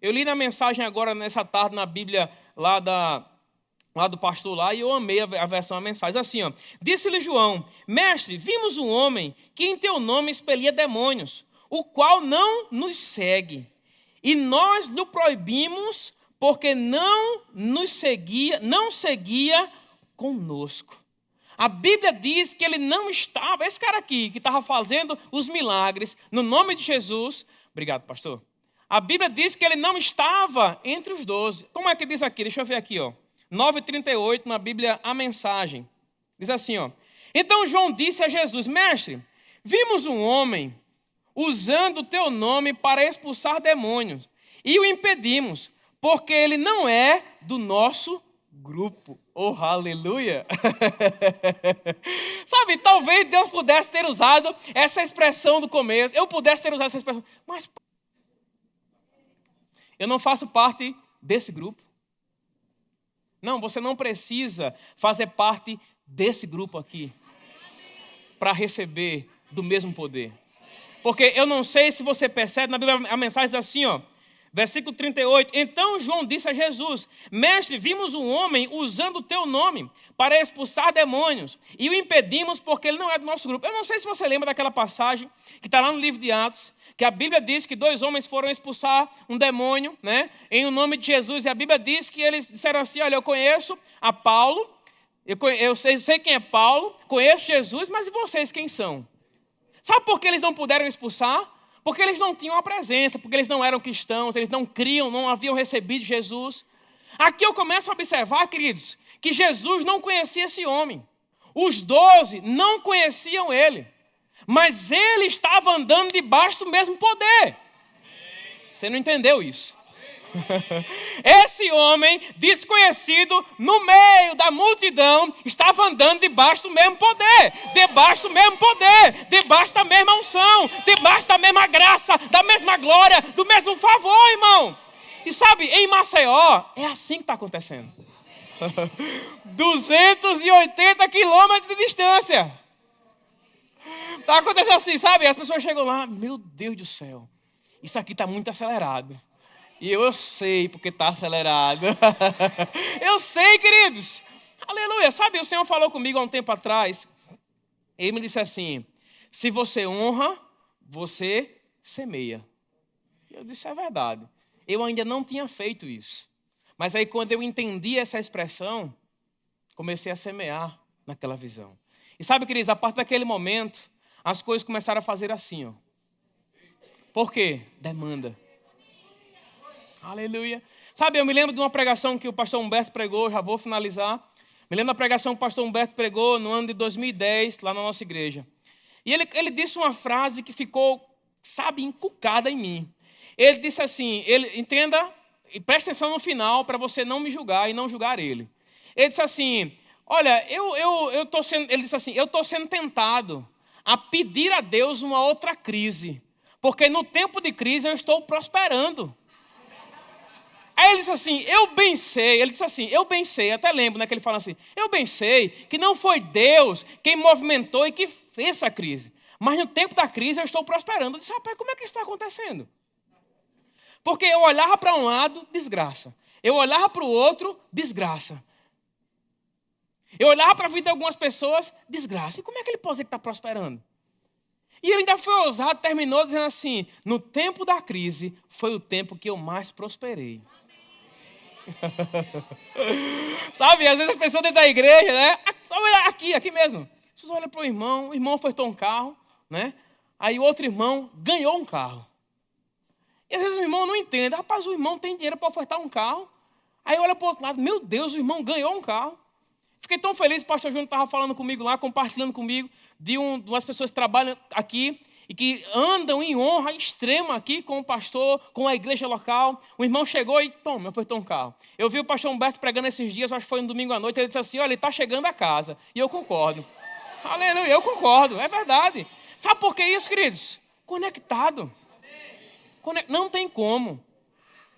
Eu li na mensagem agora, nessa tarde, na Bíblia lá do pastor lá, e eu amei a versão, a mensagem. Assim, ó. Disse-lhe João, mestre, vimos um homem que em teu nome expelia demônios, o qual não nos segue. E nós lhe proibimos, porque não seguia conosco. A Bíblia diz que ele não estava, esse cara aqui, que estava fazendo os milagres, no nome de Jesus. Obrigado, pastor. A Bíblia diz que ele não estava entre os 12. Como é que diz aqui? Deixa eu ver aqui, ó. 9:38, na Bíblia, a mensagem. Diz assim, ó. Então João disse a Jesus, mestre, vimos um homem usando o teu nome para expulsar demônios, e o impedimos, porque ele não é do nosso grupo. Oh, aleluia! Sabe, talvez Deus pudesse ter usado essa expressão do começo, eu pudesse ter usado essa expressão, mas eu não faço parte desse grupo. Não, você não precisa fazer parte desse grupo aqui para receber do mesmo poder. Porque eu não sei se você percebe, na Bíblia a mensagem diz assim, ó, versículo 38. Então João disse a Jesus, mestre, vimos um homem usando o teu nome para expulsar demônios e o impedimos porque ele não é do nosso grupo. Eu não sei se você lembra daquela passagem que está lá no livro de Atos, que a Bíblia diz que 2 homens foram expulsar um demônio, né, em o nome de Jesus. E a Bíblia diz que eles disseram assim, olha, eu conheço a Paulo, eu sei quem é Paulo, conheço Jesus, mas e vocês quem são? Sabe por que eles não puderam expulsar? Porque eles não tinham a presença, porque eles não eram cristãos, eles não criam, não haviam recebido Jesus. Aqui eu começo a observar, queridos, que Jesus não conhecia esse homem. Os 12 não conheciam ele, mas ele estava andando debaixo do mesmo poder. Você não entendeu isso? Esse homem desconhecido no meio da multidão estava andando debaixo do mesmo poder, debaixo do mesmo poder, debaixo da mesma unção, debaixo da mesma graça, da mesma glória, do mesmo favor, irmão. E sabe, em Maceió é assim que está acontecendo. 280 quilômetros de distância. Está acontecendo assim, sabe? As pessoas chegam lá, meu Deus do céu, isso aqui está muito acelerado. E eu sei porque está acelerado. Eu sei, queridos. Aleluia. Sabe, o Senhor falou comigo há um tempo atrás. Ele me disse assim, se você honra, você semeia. Eu disse, é verdade. Eu ainda não tinha feito isso. Mas aí quando eu entendi essa expressão, comecei a semear naquela visão. E sabe, queridos, a partir daquele momento, as coisas começaram a fazer assim, ó. Por quê? Demanda. Aleluia. Sabe, eu me lembro de uma pregação que o pastor Humberto pregou, já vou finalizar. Me lembro da pregação que o pastor Humberto pregou no ano de 2010, lá na nossa igreja. E ele disse uma frase que ficou, sabe, encucada em mim. Ele disse assim, entenda e preste atenção no final para você não me julgar e não julgar ele. Ele disse assim, olha, ele disse assim, eu estou sendo tentado a pedir a Deus uma outra crise, porque no tempo de crise eu estou prosperando. Aí ele disse assim, eu bem sei, até lembro, né, que ele fala assim, eu bem sei que não foi Deus quem movimentou e que fez essa crise, mas no tempo da crise eu estou prosperando. Eu disse, rapaz, como é que isso está acontecendo? Porque eu olhava para um lado, desgraça. Eu olhava para o outro, desgraça. Eu olhava para a vida de algumas pessoas, desgraça. E como é que ele pode dizer que está prosperando? E ele ainda foi ousado, terminou dizendo assim, no tempo da crise foi o tempo que eu mais prosperei. Sabe, às vezes as pessoas dentro da igreja, né? Aqui mesmo. Vocês olham para o irmão ofertou um carro, né? Aí o outro irmão ganhou um carro. E às vezes o irmão não entende. Rapaz, o irmão tem dinheiro para ofertar um carro. Aí olha para o outro lado, meu Deus, o irmão ganhou um carro. Fiquei tão feliz, o pastor Júnior estava falando comigo lá, compartilhando comigo, de umas pessoas que trabalham aqui e que andam em honra extrema aqui com o pastor, com a igreja local. O irmão chegou e, toma, foi um carro. Eu vi o pastor Humberto pregando esses dias, acho que foi no domingo à noite, ele disse assim, olha, ele está chegando a casa. E eu concordo. Aleluia, eu concordo, é verdade. Sabe por que isso, queridos? Conectado. Não tem como.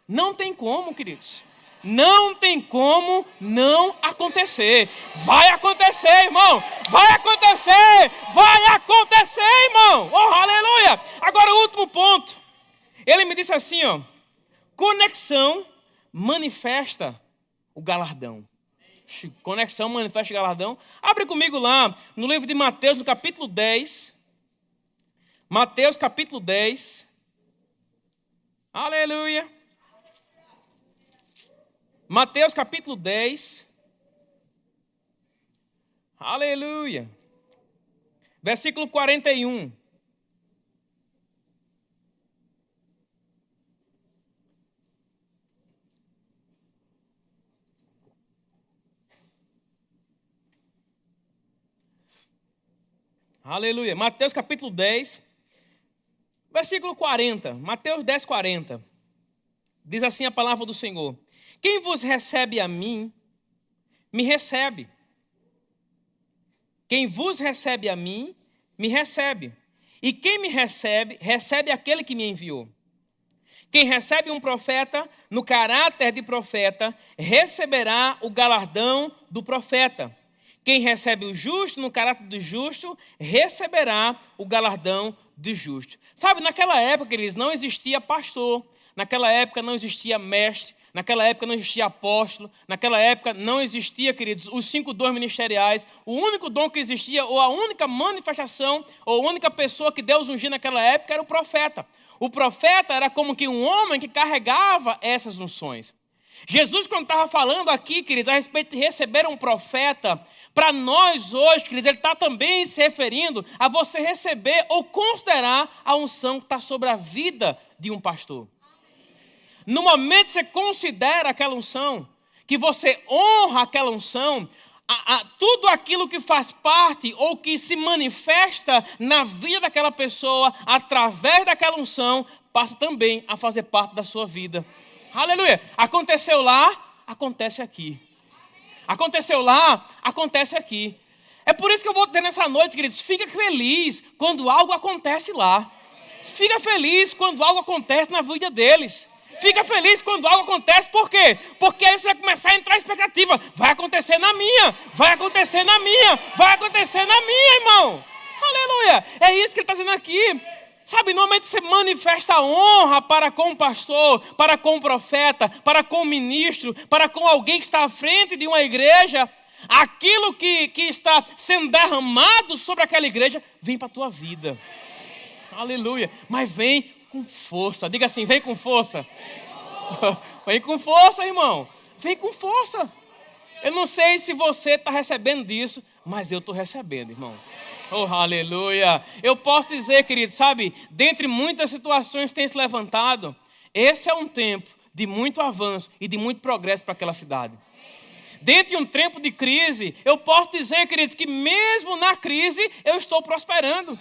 Não tem como, queridos. Não tem como não acontecer. Vai acontecer, irmão. Vai acontecer. Vai acontecer, irmão. Oh, aleluia. Agora o último ponto. Ele me disse assim, ó. Conexão manifesta o galardão. Conexão manifesta o galardão. Abre comigo lá no livro de Mateus, no capítulo 10. Mateus, capítulo 10. Aleluia. Mateus capítulo 10, aleluia, versículo 41. Aleluia, Mateus capítulo 10, versículo 40, Mateus 10, 40, diz assim a palavra do Senhor. Quem vos recebe a mim, me recebe. Quem vos recebe a mim, me recebe. E quem me recebe, recebe aquele que me enviou. Quem recebe um profeta, no caráter de profeta, receberá o galardão do profeta. Quem recebe o justo, no caráter do justo, receberá o galardão do justo. Sabe, naquela época, queridos, não existia pastor. Naquela época não existia mestre. Naquela época não existia apóstolo, naquela época não existia, queridos, os 5 dons ministeriais. O único dom que existia, ou a única manifestação, ou a única pessoa que Deus ungia naquela época era o profeta. O profeta era como que um homem que carregava essas unções. Jesus, quando estava falando aqui, queridos, a respeito de receber um profeta, para nós hoje, queridos, ele está também se referindo a você receber ou considerar a unção que está sobre a vida de um pastor. No momento que você considera aquela unção, que você honra aquela unção, tudo aquilo que faz parte ou que se manifesta na vida daquela pessoa, através daquela unção, passa também a fazer parte da sua vida. Aleluia! Aconteceu lá, acontece aqui. Aconteceu lá, acontece aqui. É por isso que eu vou dizer nessa noite, queridos, fica feliz quando algo acontece lá. Fica feliz quando algo acontece na vida deles. Fica feliz quando algo acontece, por quê? Porque aí você vai começar a entrar em expectativa. Vai acontecer na minha, vai acontecer na minha, vai acontecer na minha, irmão. Aleluia. É isso que ele está dizendo aqui. Sabe, normalmente você manifesta honra para com o pastor, para com o profeta, para com o ministro, para com alguém que está à frente de uma igreja. Aquilo que está sendo derramado sobre aquela igreja, vem para a tua vida. Aleluia. Mas vem com força. Diga assim, vem com força. Vem com força, irmão. Vem com força. Eu não sei se você está recebendo disso, mas eu estou recebendo, irmão. Oh, aleluia. Eu posso dizer, querido, sabe, dentre muitas situações que têm se levantado, esse é um tempo de muito avanço e de muito progresso para aquela cidade. Dentro de um tempo de crise, eu posso dizer, queridos, que mesmo na crise, eu estou prosperando.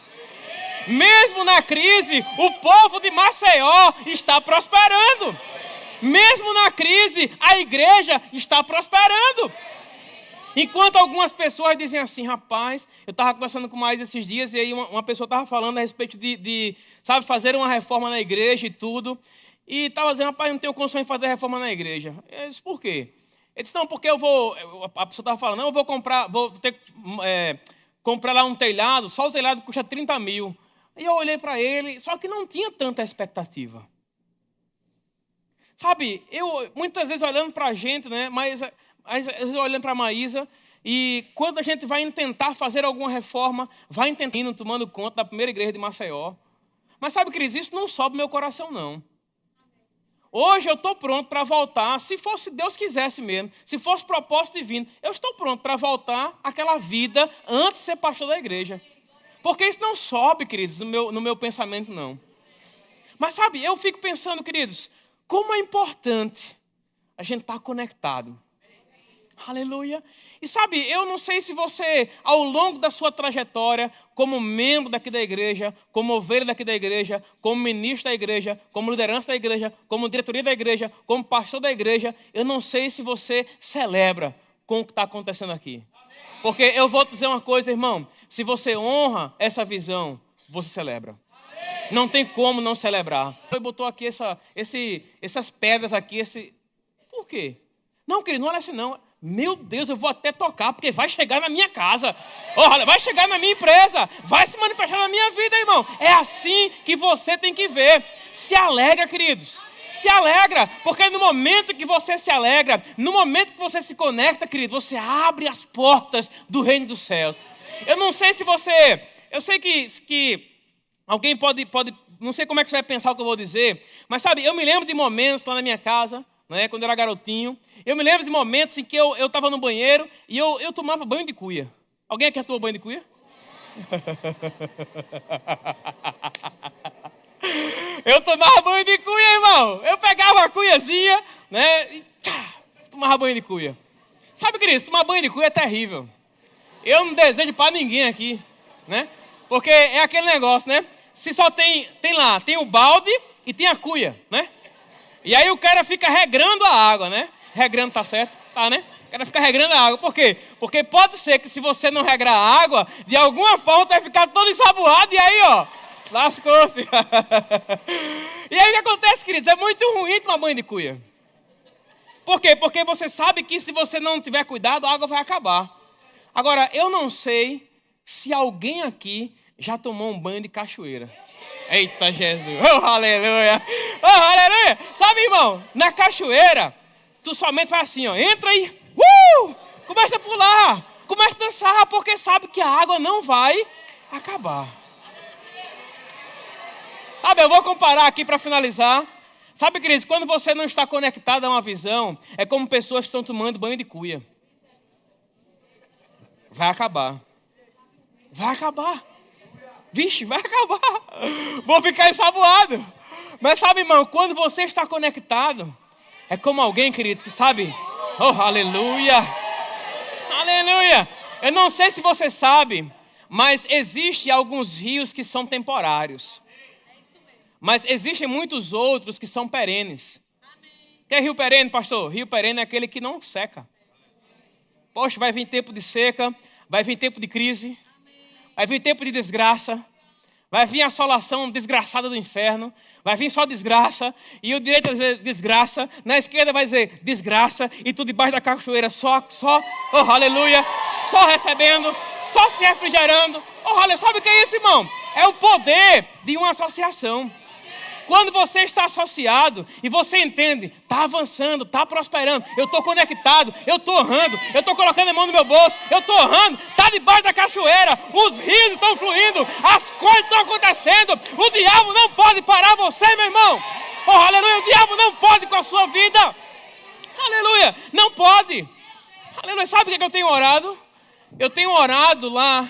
Mesmo na crise, o povo de Maceió está prosperando. Mesmo na crise, a igreja está prosperando. Enquanto algumas pessoas dizem assim, rapaz, eu estava conversando com mais esses dias, e aí uma pessoa estava falando a respeito de sabe, fazer uma reforma na igreja e tudo. E estava dizendo, rapaz, não tenho condições de fazer reforma na igreja. Eu disse, por quê? Ele disse, não, porque a pessoa estava falando, não, eu vou ter que comprar lá um telhado, só o telhado custa 30 mil. E eu olhei para ele, só que não tinha tanta expectativa. Sabe, eu muitas vezes olhando para a gente, né, mas às vezes olhando para a Maísa, e quando a gente vai tentar fazer alguma reforma, vai tentando, tomando conta da primeira igreja de Maceió. Mas sabe, queridos, isso não sobe meu coração, não. Hoje eu estou pronto para voltar, se fosse Deus quisesse mesmo, se fosse propósito divino, eu estou pronto para voltar àquela vida antes de ser pastor da igreja. Porque isso não sobe, queridos, no meu pensamento, não. Mas sabe, eu fico pensando, queridos, como é importante a gente estar conectado. Aleluia. E sabe, eu não sei se você, ao longo da sua trajetória, como membro daqui da igreja, como ovelha daqui da igreja, como ministro da igreja, como liderança da igreja, como diretoria da igreja, como pastor da igreja, eu não sei se você celebra com o que está acontecendo aqui. Porque eu vou te dizer uma coisa, irmão, se você honra essa visão, você celebra. Não tem como não celebrar. Ele botou aqui essas pedras aqui, Por quê? Não, querido, não olha assim não. Meu Deus, eu vou até tocar, porque vai chegar na minha casa. Olha, vai chegar na minha empresa. Vai se manifestar na minha vida, irmão. É assim que você tem que ver. Se alegra, queridos. Se alegra, porque no momento que você se alegra, no momento que você se conecta, querido, você abre as portas do reino dos céus. Eu não sei se você... Eu sei que alguém pode... Não sei como é que você vai pensar o que eu vou dizer, mas sabe, eu me lembro de momentos lá na minha casa, né, quando eu era garotinho. Eu me lembro de momentos em que eu estava no banheiro e eu tomava banho de cuia. Alguém aqui já tomou banho de cuia? Eu tomava banho de cuia, irmão. Eu pegava a cuiazinha, né, e tomava banho de cuia. Sabe, querido, tomar banho de cuia é terrível. Eu não desejo para ninguém aqui, né? Porque é aquele negócio, né? Se só tem o balde e tem a cuia, né? E aí o cara fica regrando a água, né? Regrando, tá certo? Tá, né? O cara fica regrando a água. Por quê? Porque pode ser que se você não regrar a água, de alguma forma vai ficar todo ensaboado e aí, ó, lascou-se. E aí o que acontece, queridos? É muito ruim tomar banho de cuia. Por quê? Porque você sabe que se você não tiver cuidado, a água vai acabar. Agora, eu não sei se alguém aqui já tomou um banho de cachoeira. Eita, Jesus. Oh, aleluia. Oh, aleluia. Sabe, irmão, na cachoeira, tu somente faz assim, ó. Entra aí. Começa a pular. Começa a dançar, porque sabe que a água não vai acabar. Sabe, eu vou comparar aqui para finalizar. Sabe, queridos, quando você não está conectado a uma visão, é como pessoas que estão tomando banho de cuia. Vai acabar. Vai acabar. Vixe, vai acabar. Vou ficar ensaboado. Mas sabe, irmão, quando você está conectado, é como alguém, querido, que sabe... Oh, aleluia. Aleluia. Eu não sei se você sabe, mas existem alguns rios que são temporários. Mas existem muitos outros que são perenes. Que é rio perene, pastor? Rio perene é aquele que não seca. Poxa, vai vir tempo de seca, vai vir tempo de crise, vai vir tempo de desgraça, vai vir a assolação desgraçada do inferno, vai vir só desgraça, e o direito vai dizer desgraça, na esquerda vai dizer desgraça, e tu debaixo da cachoeira só, oh aleluia, só recebendo, só se refrigerando. Oh aleluia, sabe o que é isso, irmão? É o poder de uma associação. Quando você está associado e você entende, está avançando, está prosperando, eu estou conectado, eu estou honrando, eu estou colocando a mão no meu bolso, eu estou honrando, está debaixo da cachoeira, os rios estão fluindo, as coisas estão acontecendo, o diabo não pode parar você, meu irmão. Oh, aleluia, o diabo não pode com a sua vida. Aleluia, não pode. Aleluia, sabe o que eu tenho orado? Eu tenho orado lá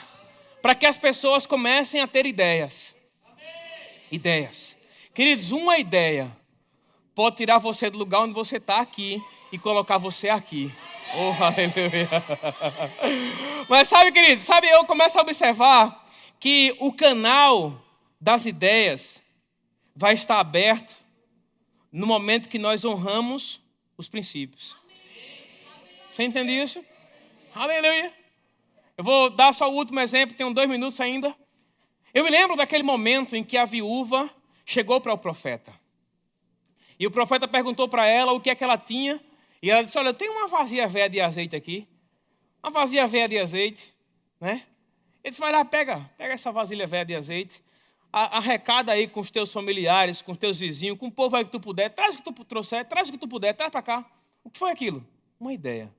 para que as pessoas comecem a ter ideias. Ideias. Queridos, uma ideia pode tirar você do lugar onde você está aqui e colocar você aqui. Oh, aleluia. Mas sabe, queridos, eu começo a observar que o canal das ideias vai estar aberto no momento que nós honramos os princípios. Você entende isso? Aleluia. Eu vou dar só o último exemplo, tenho 2 minutos ainda. Eu me lembro daquele momento em que a viúva chegou para o profeta. E o profeta perguntou para ela o que é que ela tinha. E ela disse, olha, eu tenho uma vasilha velha de azeite aqui. Uma vasilha velha de azeite. Né? Ele disse, vai lá, pega essa vasilha velha de azeite. Arrecada aí com os teus familiares, com os teus vizinhos, com o povo aí que tu puder. Traz o que tu trouxer, traz o que tu puder, traz para cá. O que foi aquilo? Uma ideia.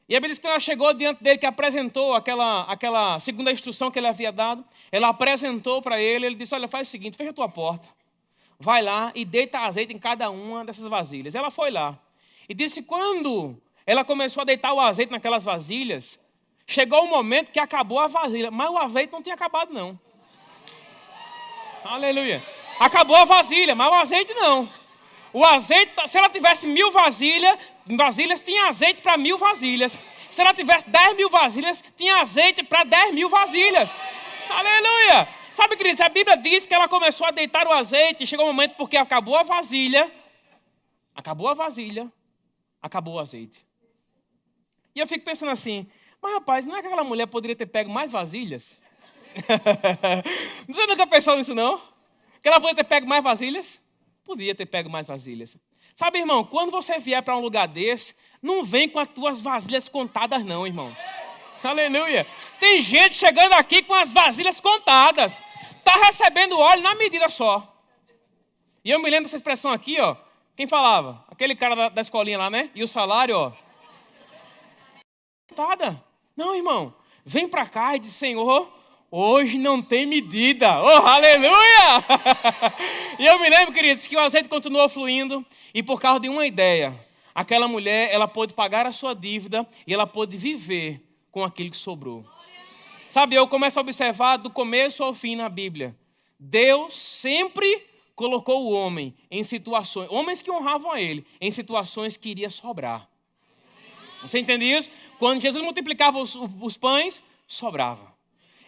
E a Bíblia diz que ela chegou diante dele, que apresentou aquela segunda instrução que ele havia dado. Ela apresentou para ele, ele disse, olha, faz o seguinte, fecha a tua porta. Vai lá e deita azeite em cada uma dessas vasilhas. Ela foi lá. E disse, quando ela começou a deitar o azeite naquelas vasilhas, chegou o momento que acabou a vasilha. Mas o azeite não tinha acabado, não. Aleluia. Acabou a vasilha, mas o azeite não. O azeite, se ela tivesse 1000 vasilhas, vasilhas, tinha azeite para 1000 vasilhas. Se ela tivesse 10.000 vasilhas, tinha azeite para 10.000 vasilhas. Aleluia! Sabe, queridos, a Bíblia diz que ela começou a deitar o azeite, e chegou um momento porque acabou a vasilha, acabou o azeite. E eu fico pensando assim, mas rapaz, não é que aquela mulher poderia ter pego mais vasilhas? Você nunca pensou nisso, não? Que ela poderia ter pego mais vasilhas? Podia ter pego mais vasilhas. Sabe, irmão, quando você vier para um lugar desse, não vem com as tuas vasilhas contadas, não, irmão. Aleluia. Tem gente chegando aqui com as vasilhas contadas. Está recebendo óleo na medida só. E eu me lembro dessa expressão aqui, ó. Quem falava? Aquele cara da escolinha lá, né? E o salário, ó. Contada. Não, irmão. Vem para cá e diz, Senhor, hoje não tem medida. Oh, aleluia! E eu me lembro, queridos, que o azeite continuou fluindo. E por causa de uma ideia, aquela mulher, ela pôde pagar a sua dívida e ela pôde viver com aquilo que sobrou. Sabe, eu começo a observar do começo ao fim na Bíblia. Deus sempre colocou o homem em situações, homens que honravam a ele, em situações que iria sobrar. Você entende isso? Quando Jesus multiplicava os pães, sobrava.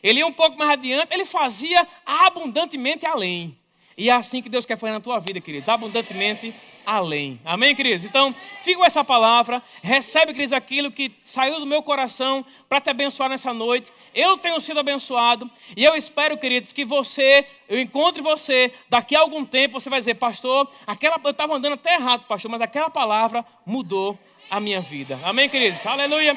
Ele ia um pouco mais adiante, ele fazia abundantemente além. E é assim que Deus quer fazer na tua vida, queridos, abundantemente além. Amém, queridos? Então, fica com essa palavra, recebe, queridos, aquilo que saiu do meu coração para te abençoar nessa noite. Eu tenho sido abençoado e eu espero, queridos, que eu encontre você daqui a algum tempo. Você vai dizer, pastor, eu estava andando até errado, pastor, mas aquela palavra mudou a minha vida. Amém, queridos? Aleluia.